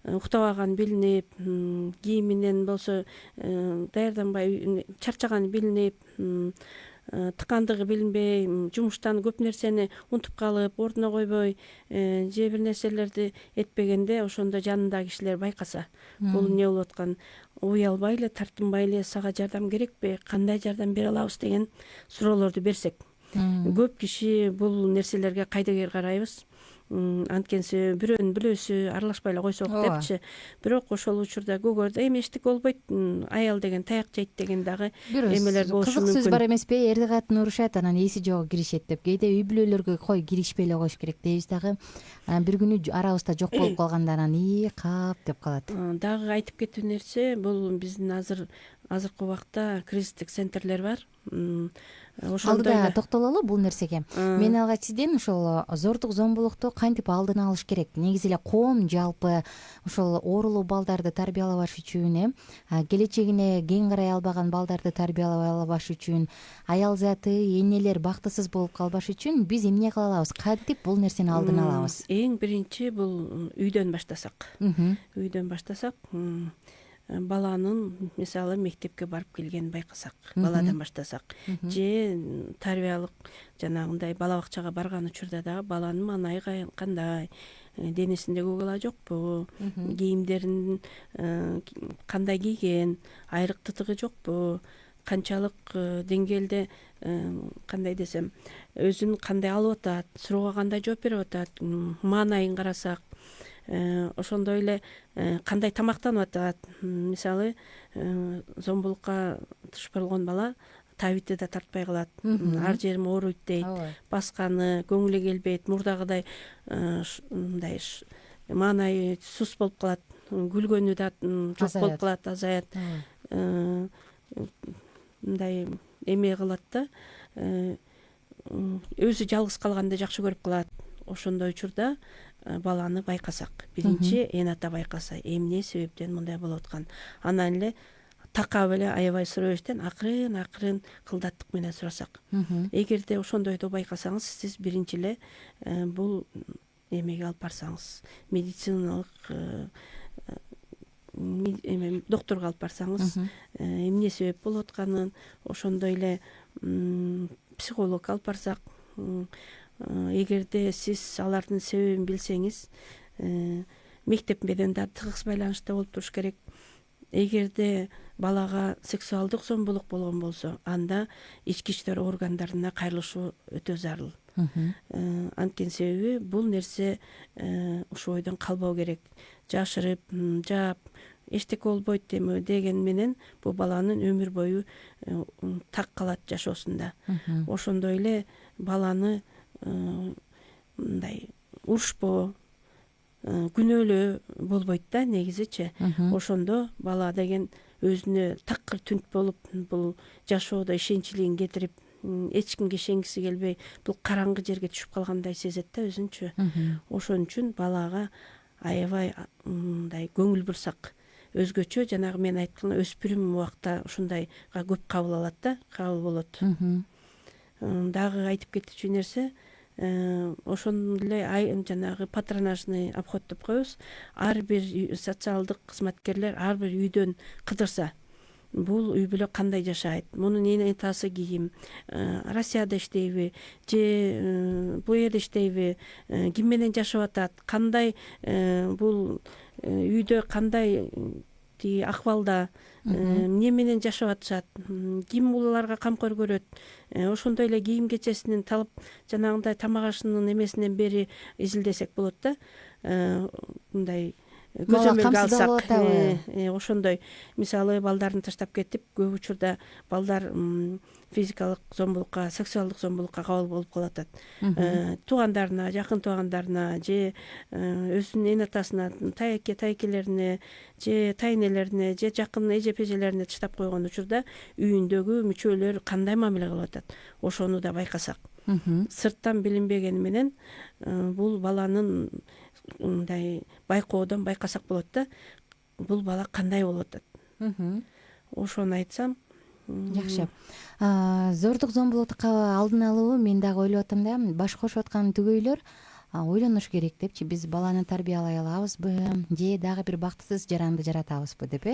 уктабаган билинип, кийиминен болсо даярданбай чарчаганы билинип, тыкандыгы билинбей, жумуштан көп нерсени унутуп калып, ордуна койбой, же бир нерселерди этпегенде, ошондо жанындагы кишилер байкаса, бул эмне болуп аткан, уялбай эле, тартынбай эле сага жардам керекпи, кандай жардам бере алабыз деген суроолорду берсек. Көп киши бул нерселерге кайдыгер карайбыз. Анткени бирөөнүн бүлөсү аралашпай эле койсок депчи. Бирок ошол учурда көгөрдө эчтеке болбойт, аял деген таяк жейт деген дагы эмелер болушу мүмкүн. Кызык сөз бар эмеспи? Эрди катын урушат, анан эси жогу киришет деп. Кээде үй бүлөлөргө кой киришпей эле коюш керек дейбиз дагы. Бир күнү арабызда жок болуп калганда анан кап деп калат. Дагы айтып кетүү нерсе, бул биздин азыркы убакта кризистик центрлер бар. Алдыда токтололу бул нерсеге. Мен алгач сизден ушул зордук, зомбулукту кантип алдын алыш керек? Негизи эле коом жалпы ошол оорулуу балдарды тарбиялабаш үчүн, келечегине кең карай албаган балдарды тарбиялабай албаш үчүн, аял заты, энелер бактысыз болуп калбаш үчүн биз эмне кыла алабыз? Кантип бул нерсени алдын алабыз? Эң биринчи бул үйдөн баштасак. Үйдөн баштасак, баланын мисалы мектепке барып келгенин байкасак, баладан баштасак, же тарбиялык жанагындай бала бакчага барган учурда дагы баланын маанайы кандай, денесинде көгала жокпу, кийимдерин кандай кийген, айрыктыгы жокпу, канчалык деңгээлде кандай десем өзүн кандай алып атат, суроого кандай жооп берип атат, маанайын карасак, ошондой эле кандай тамактанып атат. Мисалы зомбулукка тышпырылган бала табитти да тартпай калат, ар жерим ооруйт дейт, басканы көңүлү келбейт, мурдагыдай мындай маанайы сус болуп калат, күлгөнү да жок болуп калат, азаят, мындай эме кылат да, өзү жалгыз калганды жакшы көрүп калат. Ошондой учурда баланы байкасак, биринчи эн ата байкаса, эмне себептен мындай болуп аткан, анан эле такап эле аябай сурабештен акырын кылдаттык менен сурасак. Эгерде ошондойду байкасаңыз, сиз биринчи эле бул эмеге алып барсаңыз, медициналык доктурга алып барсаңыз, эмне себеп болуп атканын, ошондой эле психологко алып барсак, эгерде сиз алардын себебин билсеңиз, мектеп менен да тыгыз байланышта болуп туруш керек. Эгерде балага сексуалдык зомбулук болгон болсо, анда ички иштер органдарына кайрылышуу өтө зарыл. Анткени себеби бул нерсе ушул ойдон калбоо керек. Жашырып, жаап, эчтеке болбойт деген менен бул баланын өмүр бою так калат жашоосунда. Ошондой эле баланы мындай урушпоо, күнөөлөө болбойт да негизичи. Ошондо бала деген өзүнө такыр түнт болуп, бул жашоодо ишенчилигин кетирип, эч кимге ишенгиси келбей, бул караңгы жерге түшүп калгандай сезет да өзүнчү. Ошон үчүн балага аябай мындай көңүл бурсак, өзгөчө жанагы мен айткан өспүрүм убакта ушундайга көп кабыл алат да, кабыл болот. Дагы айтып кетчү нерсе, ошондой эле жанагы патронажный обход деп коебуз. Ар бир социалдык кызматкерлер ар бир үйдөн кыдырса, бул үй бүлө кандай жашайт, мунун эн атасы ким, Россияда иштейби же бул жерде иштейби, ким менен жашап атат, кандай бул үйдө кандай акыбалда, эмне менен жашап атышат, ким буларга камкор көрөт, ошондой эле кийим кечесинин талап, жанагындай тамак ашынын эмесинен бери изилдесек болот да. Мындай көзөмөлгө алсак, ошондой мисалы балдарын таштап кетип, көп учурда балдар физикалык зомбулукка, сексуалдык зомбулукка кабыл болуп калат. Туугандарына, жакын туугандарына же өзүнүн эн атасына, тайкелерине же тайнелерине же жакын эже-пежелерине таштап койгон учурда үйүндөгү мүчөлөр кандай мамиле кылып атат, ошону да байкасак. Сырттан билинбегени менен бул баланын мындай байкоодон байкасак болот да, бул бала кандай болуп атат. Ошону айтсам. Жакшы. Зордук зомбулукту алдын алуу, мен дагы ойлоп атам да, баш кошуп аткан түгөйлөр ойлонуш керек депчи, биз баланы тарбиялай алабызбы же дагы бир бактысыз жаранды жаратабызбы деп.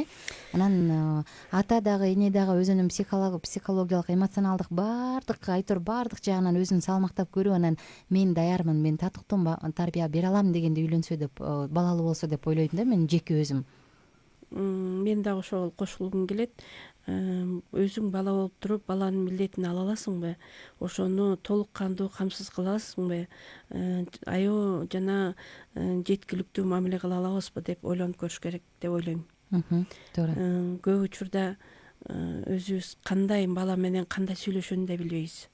Анан ата дагы, эне дагы өзүнүн психологиялык, эмоционалдык баардык жагынан өзүн салмактап көрүп, анан мен даярмын, мен татыктуу тарбия бере алам дегенде үйлөнсө деп, балалуу болсо деп ойлойм да мен жеке өзүм. Мен дагы ошол кошулгум келет. Өзүң бала болуп туруп, баланын милдетин ала аласыңбы? Ошону толук кандуу камсыз кыла аласыңбы? Аябай жана жеткиликтүү мамиле кыла алабызбы деп ойлонуп көрүш керек деп ойлойм. Туура. Көп учурда өзүбүз кандай бала менен кандай сүйлөшөөнү да билбейбиз.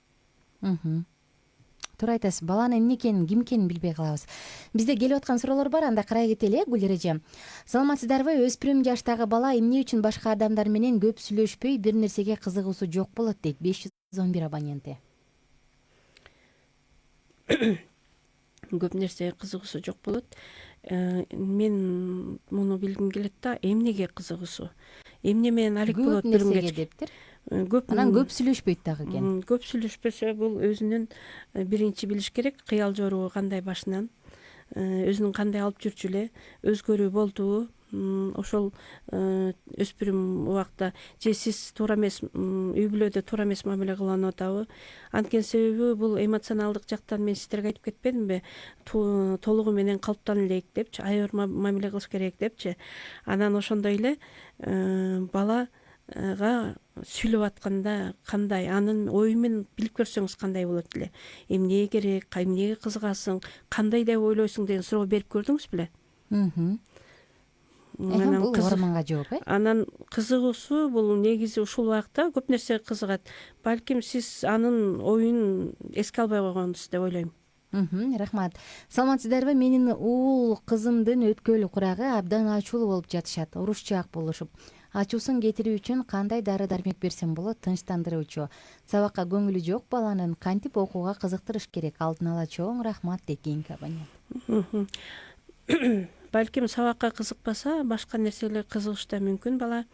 Туура айтасыз. Баланын эмне экенин, ким экенин билбей калабыз. Бизде келип аткан суроолор бар, анда карай кетели. Гүл эже, саламатсыздарбы? Өспүрүм жаштагы бала эмне үчүн башка адамдар менен көп сүйлөшпөй, бир нерсеге кызыгуусу жок болот дейт 511 абоненти. Көп нерсеге кызыгуусу жок болот. Мен муну билгим келет да, эмнеге кызыгуусу? Эмне менен алек болот бир нерсеге дептир. Анан көп сүйлөшпөйт дагы экен. Көп сүйлөшпөсө, бул өзүнүн биринчи билиш керек, кыял жоругу кандай башынан, өзүнүн кандай алып жүрчү эле, өзгөрүү болдубу, ошол өспүрүм убакта же сиз туура эмес үй бүлөдө туура эмес мамиле кылынып атабы? Анткени себеби бул эмоционалдык жактан мен сиздерге айтып кетпедимби? Толугу менен калыптана элек депчи, аябыр мамиле кылыш керек депчи. Анан ошондой эле балага сүйлөп атканда кандай, анын ою менен билип көрсөңүз кандай болот эле? Эмне керек, эмнеге кызыгасың, кандай деп ойлойсуң деген суроо берип көрдүңүз беле? Бул угарманга жооп, Анан кызыгуусу бул негизи ушул убакта көп нерсеге кызыгат. Балким сиз анын оюн эске албай койгонсуз деп ойлойм. Рахмат. Саламатсыздарбы? Менин уул кызымдын өткөлү курагы абдан ачуулуу болуп жатышат, урушчаак болушуп. Ачуусун кетирүү үчүн кандай дары дармек берсем болот? Тынчтандыруучу. Сабакка көңүлү жок баланын кантип окууга кызыктырыш керек? Алдын ала чоң рахмат дейт кийинки абонент. Балким сабакка кызыкпаса, башка нерселерге кызыгышы да мүмкүн бала.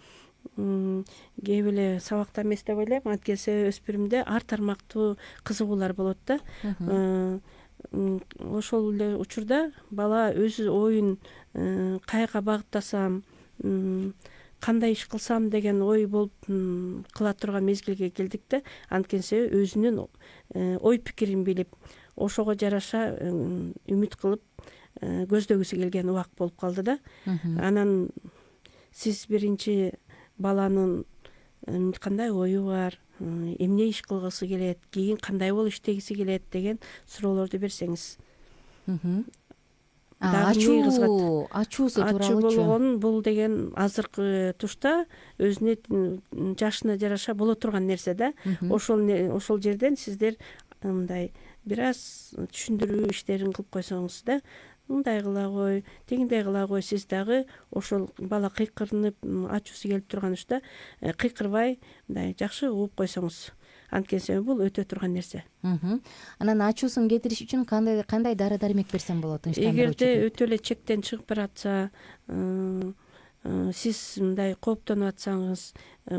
Кээ бирээ сабакта эмес деп ойлойм, анткени өспүрүмдө ар тармактуу кызыгуулар болот да. Ошол эле учурда бала өз оюн каяка багыттасам, кандай иш кылсам деген ой болуп кыла турган мезгилге келдик да. Анткени өзүнүн ой пикирин билип, ошого жараша үмүт кылып көздөгүсү келген убак болуп калды да. Анан сиз биринчи баланын кандай ою бар, эмне иш кылгысы келет, кийин кандай болуп иштегиси келет деген суроолорду берсеңиз. Ачуусу тууралуучу. Болгон бул деген азыркы тушта өзүнүн жашына жараша боло турган нерсе да. Ошол жерден сиздер мындай бир аз түшүндүрүү иштерин кылып койсоңуз да, мындай кыла кой, тигиндей кыла кой, сиз дагы ошол бала кыйкырынып ачуусу келип турган учурда кыйкырбай мындай жакшы угуп койсоңуз. Анткени бул өтө турган нерсе. Анан ачуусун кетириш үчүн кандай дары дармек берсем болот? Эгерде өтө эле чектен чыгып баратса, сиз мындай кооптонуп атсаңыз,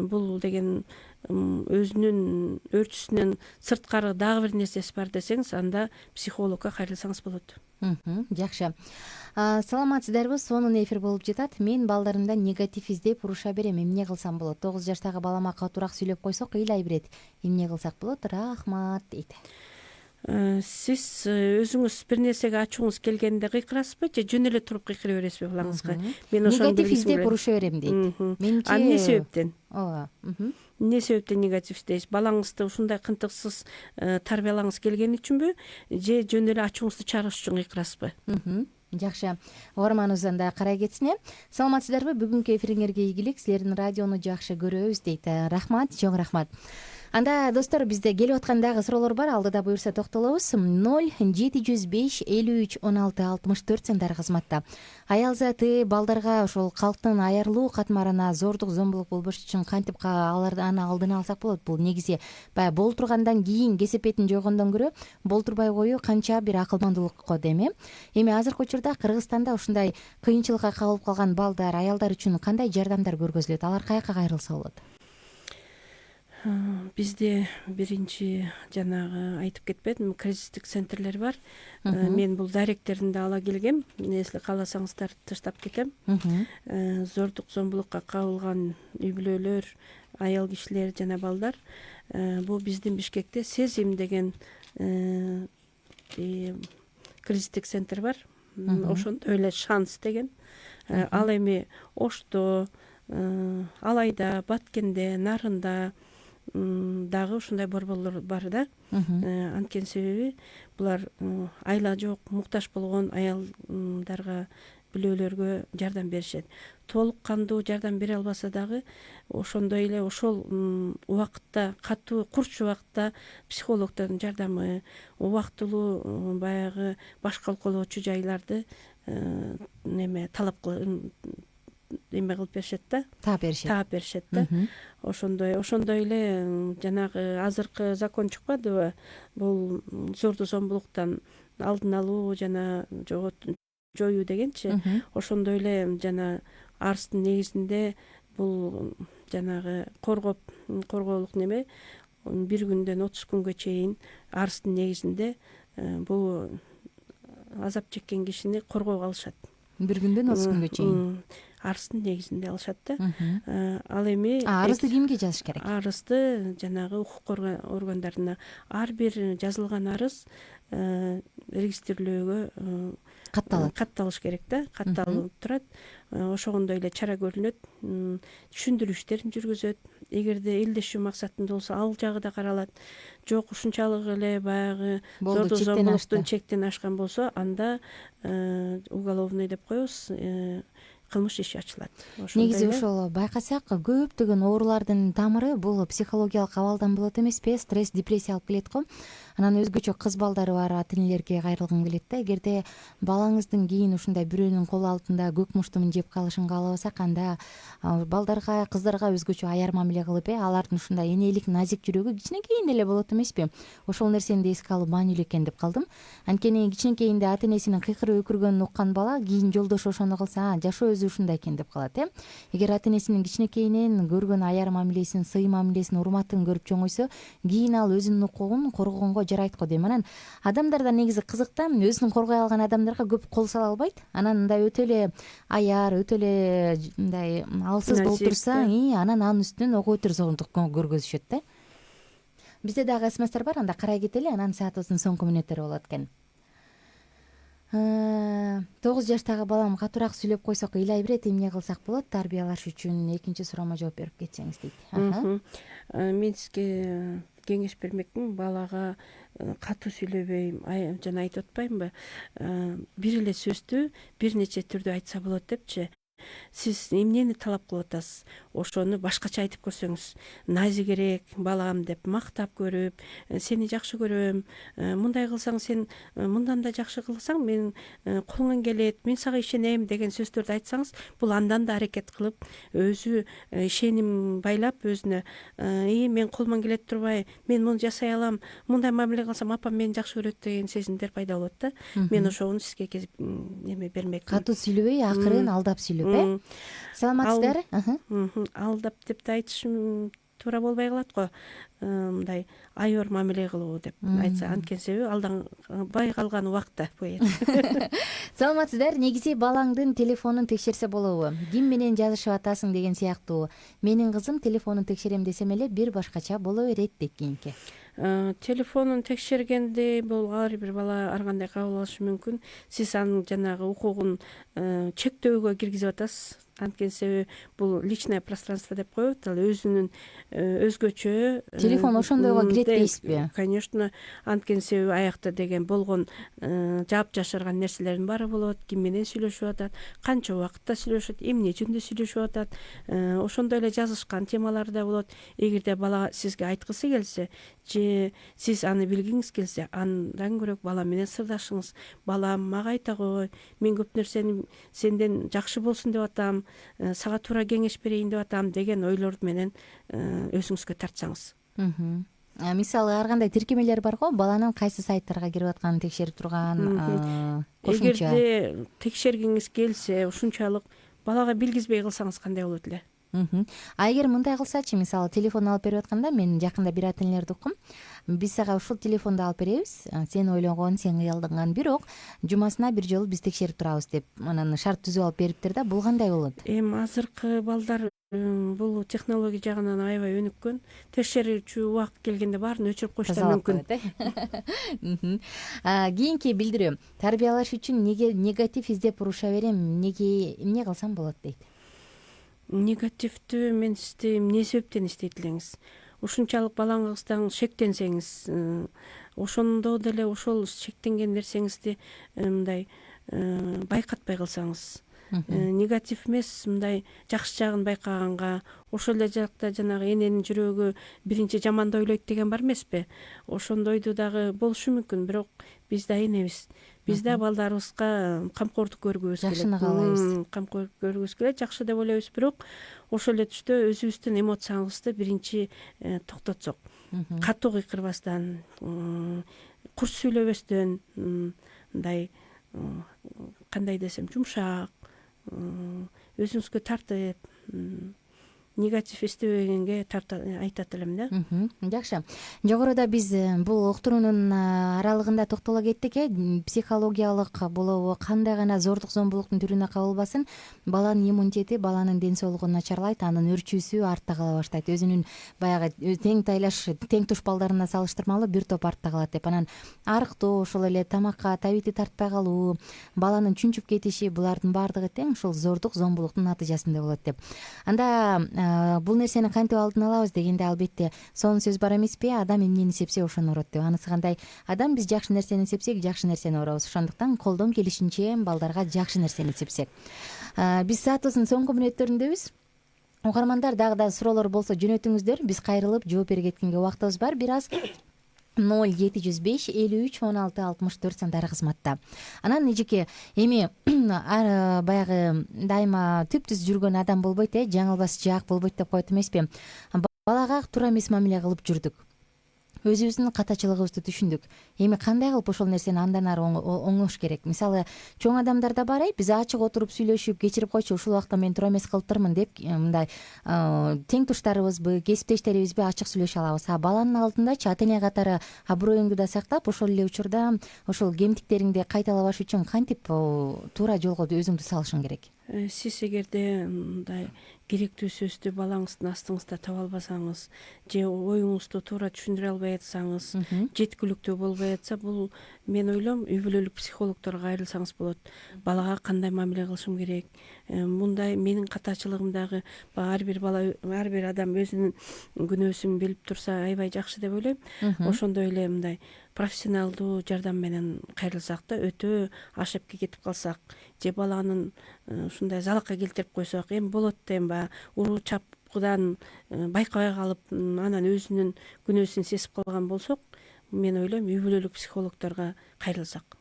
бул деген өзүнүн өөрчүсүнөн сырткары дагы бир нерсеси бар десеңиз, анда психологко кайрылсаңыз болот. Жакшы. Саламатсыздарбы? Сонун эфир болуп жатат. Мен балдарымда негатив издеп уруша берем. Эмне кылсам болот? 9 жаштагы балама катуураак сүйлөп койсок ыйлай берет. Эмне кылсак болот? Рахмат дейт. Сиз өзүңүз бир нерсеге ачууңуз келгенде кыйкырасызбы же жөн эле туруп кыйкыра бересизби балаңызга? Мен ошону негатив издеп уруша берем дейт. Менимче эмне себептен? Ооба. Эмне себептен негатив издейсиз? Балаңызды ушундай кынтыксыз тарбиялаңыз келген үчүнбү же жөн эле ачууңузду чыгарыш үчүн кыйкырасызбы? Жакшы. Угарманыбыз анда карай кетсин. Саламатсыздарбы? Бүгүнкү эфириңерге ийгилик. Силердин радиону жакшы көрөбүз дейт. Рахмат, чоң рахмат. Анда достор, бизде келип аткан дагы суроолор бар. Алдыда буюрса токтолобуз. 0705 53 16 64 сандар кызматта. Аял заты балдарга ошол калктын аярлуу катмарына зордук, зомбулук болбош үчүн кантип аны алдын алсак болот? Бул негизи баягы болтургандан кийин кесепетин жойгондон көрө болтурбай коюу канча бир акылмандуулукко деме. Эми азыркы учурда Кыргызстанда ушундай кыйынчылыкка кабылып калган балдар, аялдар үчүн кандай жардамдар көргөзүлөт? Алар каяка кайрылса болот? Бизде биринчи жанагы айтып кетпедимби, кризистик центрлер бар. Мен бул даректеринде ала келгем. Если кааласаңыздар таштап кетем. Зордук, зомбулукка кабылган үй бүлөлөр, аял кишилер жана балдар. Бул биздин Бишкекте Сезим деген кризистик центр бар. Ошондой эле Шанс деген. Ал эми Ошто, Алайда, Баткенде, Нарында дагы ушундай борборлор бар да. Анткени себеби булар айла жок, муктаж болгон аялдарга, бүлөлөргө жардам беришет. Толук кандуу жардам бере албаса дагы ошондой эле ошол убакытта, катуу курч убакытта психологдордун жардамы, убактылуу баягы баш колколоочу жайларды талап эме кылып беришет да. Таап беришет да. Ошондой эле жанагы азыркы закон чыкпадыбы? Бул зордуу зомбулуктан алдын алуу жана жоюу дегенчи. Ошондой эле жана арыздын негизинде бул жанагы коргоолук неме 1 күндөн 30 күнгө чейин арыздын негизинде бул азап чеккен кишини коргоого алышат. 1 күндөн 30 күнгө чейин. арыздын негизинде алышат да. Ал эми Арызды кимге жазыш керек? Арызды жанагы укук органдарына ар бир жазылган арыз регистрлөөгө катталыш керек да. Катталып турат. Ошогондой эле чара көрүлөт, түшүндүрүү жүргүзөт. Эгерде элдешүү максатында болсо ал жагы да каралат. Жок, ушунчалык эле баягы зордуу зомбулуктун чектен ашкан болсо, анда уголовный деп коебуз, кылмыш иши ачылат. Негизи ошол байкасак көптөгөн оорулардын тамыры бул психологиялык абалдан болот эмеспи? Стресс, депрессия алып келет го. Анан өзгөчө кыз балдары бар ата энелерге кайрылгым келет да. Эгерде балаңыздын кийин ушундай бирөөнүн кол алтында көк муштумун жеп калышын каалабасак, анда балдарга, кыздарга өзгөчө аяр мамиле кылып, алардын ушундай энелик, назик жүрөгү кичинекейинде эле болот эмеспи? Ошол нерсени да эске алуу маанилүү экен деп калдым. Анткени кичинекейинде ата энесинин кыйкырып өкүргөнүн уккан бала кийин жолдошу ошону кылса, жашоо өзү ушундай экен деп калат. Эгер ата энесинин кичинекейинен көргөн аяр мамилесин, сый мамилесин, урматын көрүп чоңойсо, кийин ал өзүнүн укугун коргогонго жарайт го дейм. Анан адамдар да негизи кызык да, өзүн коргой алган адамдарга көп кол сала албайт. Анан мындай өтө эле аяр, өтө эле мындай алсыз болуп турса, анан анын үстүнөн ого бетер зомдук көргөзүшөт да. Бизде дагы смстер бар, анда карай кетели, анан саатыбыздын соңку мүнөттөрү болот экен. 9 жаштагы балам катуураак сүйлөп койсок ыйлай берет, эмне кылсак болот тарбиялаш үчүн? Экинчи суроомо жооп берип кетсеңиз дейт. Мен сизге кеңеш бермекмин. Балага катуу сүйлөбөйм, жана айтып атпаймынбы? Бир эле сөздү бир нече түрдө айтса болот депчи. Сиз эмнени талап кылып атасыз? Ошону башкача айтып көрсөңүз, назигерээк балам деп мактап көрүп, сени жакшы көрөм, мындай кылсаң сен мындан да жакшы кылсаң мен колуңан келет, мен сага ишенем деген сөздөрдү айтсаңыз, бул андан да аракет кылып, өзү ишеним байлап өзүнө, мен колуман келет турбай, мен муну жасай алам, мындай мамиле кылсам апам мени жакшы көрөт деген сезимдер пайда болот да. Мен ошону сизге эме бермекмин. Катуу сүйлөбөй, акырын алдап сүйлөп, Саламатсыздар? Алдап деп да айтышым туура болбой калат го. Мындай айор мамиле кылуу деп айтса, анткени себеби алдан бай калган убакта бу. Саламатсыздар? Негизи балаңдын телефонун текшерсе болобу? Ким менен жазышып атасың деген сыяктуу. Менин кызым телефонун текшерем десем эле бир башкача боло берет дейт кийинки. Телефонун текшергенде бул ар бир бала ар кандай кабыл алышы мүмкүн. Сиз анын жанагы укугун чектөөгө киргизип атасыз. Анткени себеби бул личное пространство деп коет, ал өзүнүн өзгөчө телефон ошондойго кирет дейсизби? Конечно, анткени себеби аякта деген болгон жаап жашырган нерселердин баары болот. Ким менен сүйлөшүп атат, канча убакытта сүйлөшөт, эмне жөнүндө сүйлөшүп атат, ошондой эле жазышкан темалар да болот. Эгерде бала сизге айткысы келсе, же сиз аны билгиңиз келсе, андан көрөк бала менен сырдашыңыз. Балам, мага айта кой, мен көп нерсени сенден жакшы болсун деп атам, сага туура кеңеш берейин деп атам деген ойлор менен өзүңүзгө тартсаңыз. Мисалы ар кандай тиркемелер бар го, баланын кайсы сайттарга кирип атканын текшерип турган кошумча. Эгерде текшергиңиз келсе, ушунчалык балага билгизбей кылсаңыз кандай болот эле? А эгер мындай кылсачы, мисалы телефон алып берип атканда, мен жакында бир ата энелерди уккум. Биз сага ушул телефонду алып беребиз, сен ойлогон, сен кыялданган, бирок жумасына бир жолу биз текшерип турабыз деп, анан шарт түзүп алып бериптир да. Бул кандай болот? Азыркы балдар бул технология жагынан аябай өнүккөн. Текшерүүчү убакыт келгенде баарын өчүрүп коюштары мүмкүн. Кийинки билдирүү. Тарбиялаш үчүн негатив издеп уруша берем, эмне кылсам болот дейт? Негативдүү мен сизди эмне себептен издейт элеңиз? Ушунчалык балаңыздан шектенсеңиз, ошондо деле ошол шектенген нерсеңизди мындай байкатпай калсаңыз, негатив эмес, мындай жакшы жагын байкаганга, ошол эле жакта жанагы эненин жүрөгү биринчи жаманды ойлойт деген бар эмеспи? Ошондойду дагы болушу мүмкүн, бирок биз да энебиз. Биз да балдарыбызга камкордук көргүбүз келет. Жакшыны каалайбыз. Камкордук көргүбүз келет, жакшы деп ойлойбуз, бирок ошол эле түштө өзүбүздүн эмоциябызды биринчи токтотсок, катуу кыйкырбастан, курс сүйлөбөстөн, мындай кандай десем, жумшак, өзүңүзгө тартып, негатив эстебегенге айтат элем да. Жакшы. Жогоруда биз бул уктуруунун аралыгында токтоло кеттик. Психологиялык болобу, кандай гана зордук зомбулуктун түрүнө кабылбасын, баланын иммунитети, баланын ден соолугу начарлайт, анын өрчүүсү артта кала баштайт. Өзүнүн баягы тең тайлаш, тең туш балдарына салыштырмалуу бир топ артта калат деп. Анан арыктоо, ошол эле тамакка табити тартпай калуу, баланын чүнчүп кетиши, булардын баардыгы тең ушул зордук зомбулуктун натыйжасында болот деп. Анда бул нерсени кантип алдын алабыз дегенде, албетте сонун сөз бар эмеспи, адам эмнени сепсе ошону урот деп. Анысы кандай, адам биз жакшы нерсени сепсек, жакшы нерсени урабыз. Ошондуктан колдон келишинче балдарга жакшы нерсени сепсек. Биз саатыбыздын соңку мүнөттөрүндөбүз. Угармандар дагы суроолор болсо жөнөтүңүздөр, биз кайрылып жооп бере кеткенге убактыбыз бар. Бир аз 0705 53 16 64 сандары кызматта. Анан эжеке, эми баягы дайыма түптүз жүргөн адам болбойт, жаңылбас жаак болбойт деп коет эмеспи? Балага туура эмес мамиле кылып жүрдүк. Өзүбүздүн катачылыгыбызды түшүндүк. Эми кандай кылып ошол нерсени андан ары оңош керек? Мисалы, чоң адамдар да бар, биз ачык отуруп сүйлөшүп, кечирип койчу, ушул убакта мен туура эмес кылыптырмын деп, мындай тең туштарыбызбы, кесиптештерибизби ачык сүйлөшө алабыз. Баланын алдындачы ата эне катары аброюңду да сактап, ошол эле учурда ошол кемтиктериңди кайталабаш үчүн кантип туура жолго өзүңдү салышың керек? Сиз эгерде мындай керектүү сөздү балаңыздын астыңызда таба албасаңыз, же оюңузду туура түшүндүрө албай атсаңыз, жеткиликтүү болбой атса, бул мен ойлойм үй бүлөлүк психологторго кайрылсаңыз болот. Балага кандай мамиле кылышым керек? Мындай менин катачылыгымдагы ар бир бала, ар бир адам өзүнүн күнөөсүн билип турса аябай жакшы деп ойлойм. Ошондой эле мындай профессионалдуу жардам менен кайрылсак да, өтө ашепке кетип калсак, же баланын ушундай залакка келтирип койсок, эми болот дейм ба, уруу чапкыдан байкабай калып, анан өзүнүн күнөөсүн сезип калган болсок, мен ойлойм үй бүлөлүк психологторго кайрылсак.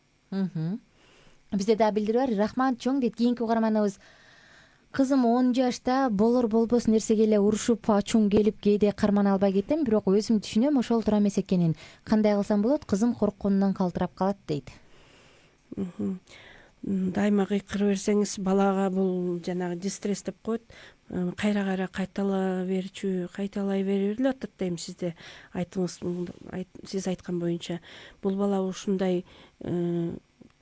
Бизде да билдирүү бар. Рахмат чоң дейт кийинки угарманыбыз. Кызым 10 жашта болор болбос нерсеге эле урушуп, ачуң келип кээде кармана албай кетем, бирок өзүм түшүнөм ошол туура эмес экенин. Кандай кылсам болот? Кызым коркконунан калтырап калат дейт. Дайыма кыйкырып берсеңиз, балага бул жанагы дистресс деп коет. Кайра кайталай бере эле атат дейм. Сизде айтыңыз, сиз айткан боюнча, бул бала ушундай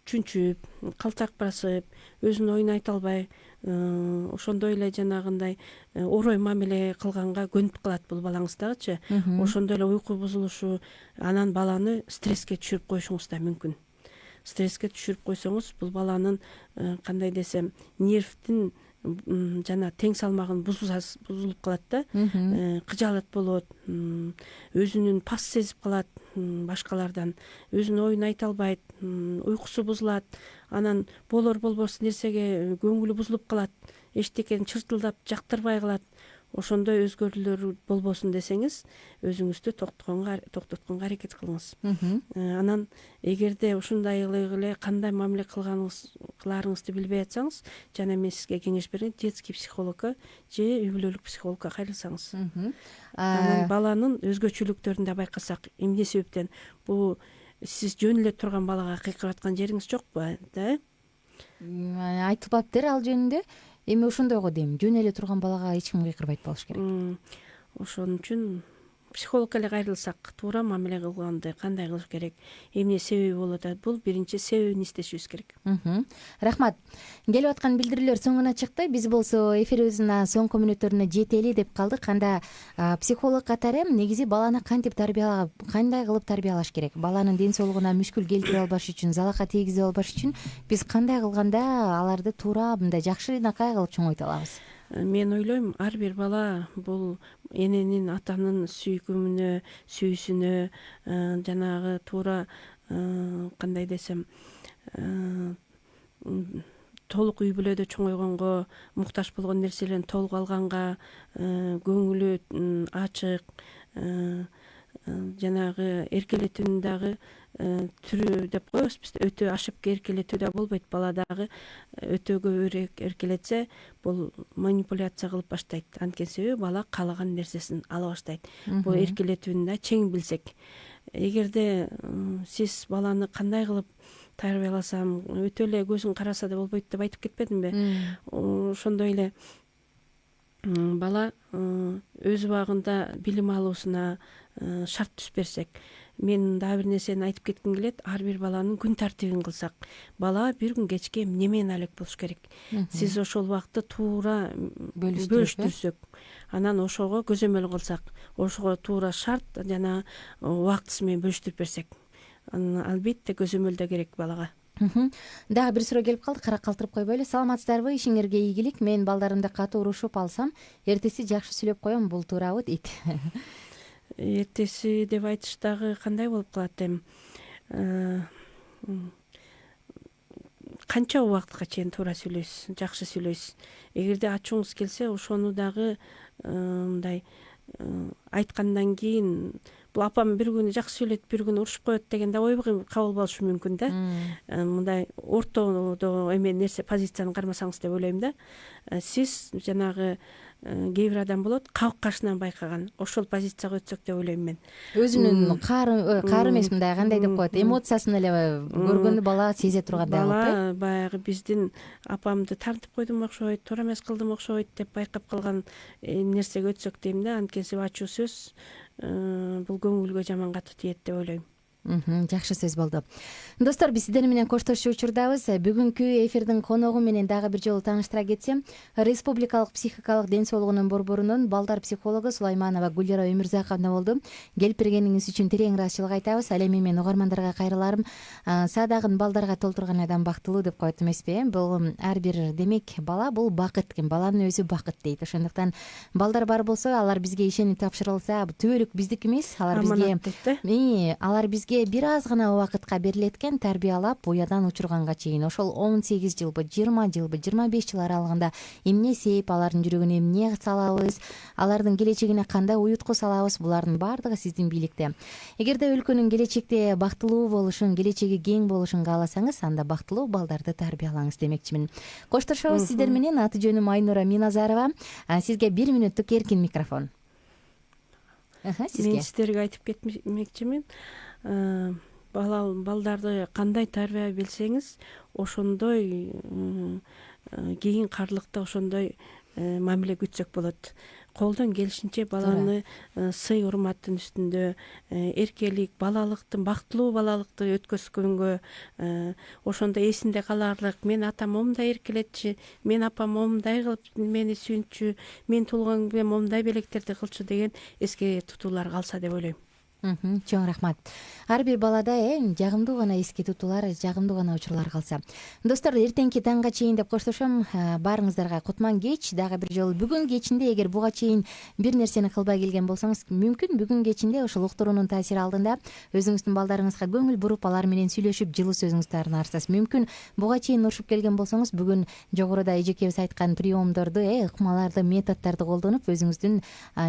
чүнчүп, калтак басып, өзүнүн оюн айта албай, ошондой эле жанагындай орой мамиле кылганга көнүп калат бул балаңыз дагычы. Ошондой эле уйку бузулушу, анан баланы стресске түшүрүп коюшуңуз да мүмкүн. Стресске түшүрүп койсоңуз, бул баланын кандай десем, нервдин жана тең салмагын бузулуп калат да, кыжаалат болот, өзүнүн пас сезип калат башкалардан, өзүнүн оюн айта албайт, уйкусу бузулат, анан болор болбос нерсеге көңүлү бузулуп калат, эчтекени чыртылдап жактырбай калат. Ошондой өзгөрүүлөр болбосун десеңиз, өзүңүздү токтотконго аракет кылыңыз. Анан эгерде ушундай эле кандай мамиле кыларыңызды билбей атсаңыз, жана мен сизге кеңеш берейин, детский психологко же үй бүлөлүк психологко кайрылсаңыз. Анан баланын өзгөчөлүктөрүн да байкасак, эмне себептен бул сиз жөн эле турган балага кыйкырып аткан жериңиз жокпу, да? Айтылбаптыр ал жөнүндө. Эми ошондойго дейм, жөн эле турган балага эч ким кыйкырбайт болуш керек. Ошон үчүн психологко эле кайрылсак, туура мамиле кылганды кандай кылыш керек, эмне себеби болуп атат, бул биринчи себебин издешибиз керек. Рахмат. Келип аткан билдирүүлөр соңуна чыкты. Биз болсо эфирибиздин соңку мүнөттөрүнө жетели деп калдык. Анда психолог катары негизи баланы кантип кандай кылып тарбиялаш керек? Баланын ден соолугуна мүшкүл келтире албаш үчүн, залака тийгизе албаш үчүн биз кандай кылганда аларды туура мындай жакшынакай кылып чоңойто алабыз? Мен ойлойм, ар бир бала бул эненин, атанын сүйүүсүнө, жанагы туура кандай десем, толук үй бүлөдө чоңойгонго, муктаж болгон нерселерин толук алганга, көңүлү ачык, жанагы эркелетүүнүн дагы түрү деп коебуз биз, өтө ашепке эркелетүү да болбойт. Бала дагы өтө көбүрөөк эркелетсе, бул манипуляция кылып баштайт. Анткени себеби бала каалаган нерсесин ала баштайт. Бул эркелетүүнү да чең билсек. Эгерде сиз баланы кандай кылып тарбияласам, өтө эле көзүн караса да болбойт деп айтып кетпедимби? Ошондой эле бала өз убагында билим алуусуна шарт түзүп берсек, мен дагы бир нерсени айтып кетким келет. Ар бир баланын күн тартибин кылсак, бала бир күн кечке эмне менен алек болуш керек. Сиз ошол убакытты туура бөлүштүрсөк, анан ошого көзөмөл кылсак, ошого туура шарт жана убактысы менен бөлүштүрүп берсек, албетте көзөмөл да керек балага. Дагы бир суроо келип калды, кара калтырып койбойлу. Саламатсыздарбы? Ишиңерге ийгилик. Мен балдарымды катуу урушуп алсам, эртеси жакшы сүйлөп коем, бул туурабы дейт. Эртеси деп айтыш дагы кандай болуп калат эми? Канча убакытка чейин туура сүйлөйсүз, жакшы сүйлөйсүз. Эгерде ачууңуз келсе, ошону дагы мындай айткандан кийин, бул апам бир күнү жакшы сүйлөйт, бир күнү урушуп коет деген да ой кабыл болушу мүмкүн да. Мындай ортодо эме нерсе позицияны кармасаңыз деп ойлойм да. Сиз жанагы кээ бир адам болот, кабык кашынан байкаган, ошол позицияга өтсөк деп ойлойм мен. Өзүнүн каары эмес, мындай кандай деп коет, эмоциясын эле көргөндө бала сезе тургандай болот. Бала баягы биздин апамды тартып койдум окшойт, туура эмес кылдым окшойт деп байкап калган нерсеге өтсөк дейм да. Анткени ачуу сөз бул көңүлгө жаман катуу тиет деп ойлойм. Жакшы сөз болду. Достор, биз сиздер менен коштошуу учурдабыз. Бүгүнкү эфирдин коногу менен дагы бир жолу тааныштыра кетсем, Республикалык психикалык ден соолугунун борборунун балдар психологу Сулайманова Гүлира Өмүрзаковна болду. Келип бергениңиз үчүн терең ыраазычылык айтабыз. Ал эми мен угармандарга кайрыларым. Саадагын балдарга толтурган адам бактылуу деп коет эмеспи? Бул ар бир демек бала бул бакыт экен. Баланын өзү бакыт дейт. Ошондуктан балдар бар болсо, алар бизге ишенип тапшырылса, түбөлүк биздики эмес, алар бизге бир аз гана убакытка берилет экен, тарбиялап буядан учурганга чейин. Ошол 18 жылбы, 20 жылбы, 25 жыл аралыгында эмне сээп, алардын жүрөгүнө эмне салабыз, алардын келечегине кандай уютку салабыз, булардын баардыгы сиздин бийликте. Эгерде өлкөнүн келечекте бактылуу болушун, келечеги кең болушун кааласаңыз, анда бактылуу балдарды тарбиялаңыз демекчимин. Коштошобуз сиздер менен. Аты жөнүм Айнура Миназарова. Сизге 1 мүнөттүк эркин микрофон. Мен сиздерге айтып кетмекчимин. Балдарды кандай тарбия билсеңиз, ошондой кийин карлыкта ошондой мамиле күтсөк болот. Колдон келишинче баланы сый урматтын үстүндө, эркелик, балалыктын, бактылуу балалыкты өткөзгөнгө, ошондо эсинде каларлык, мен атам момундай эркелетчи, мен апам момундай кылып мени сүйүнчү, мен туулганда момундай белектерди кылчу деген эске тутуулар калса деп ойлойм. Чоң рахмат. Ар бир балада жагымдуу гана эске тутуулар, жагымдуу гана учурлар калса. Достор, эртеңки таңга чейин деп коштошом. Баарыңыздарга кутман кеч. Дагы бир жолу бүгүн кечинде, эгер буга чейин бир нерсени кылбай келген болсоңуз, мүмкүн бүгүн кечинде ошол уктуруунун таасири алдында өзүңүздүн балдарыңызга көңүл буруп, алар менен сүйлөшүп, жылуу сөзүңүздү арнарсыз. Мүмкүн буга чейин урушуп келген болсоңуз, бүгүн жогоруда эжекебиз айткан приомдорду, ыкмаларды, методдорду колдонуп, өзүңүздүн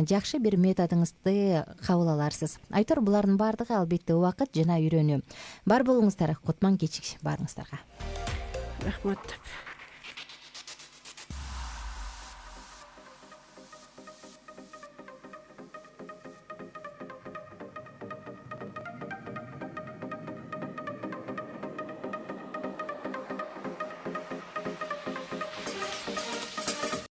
жакшы бир методуңузду кабыл аларсыз. Айтор, булардын баардыгы албетте убакыт жана үйрөнүү. Бар болуңуздар, кутман кеч баарыңыздарга. Рахмат.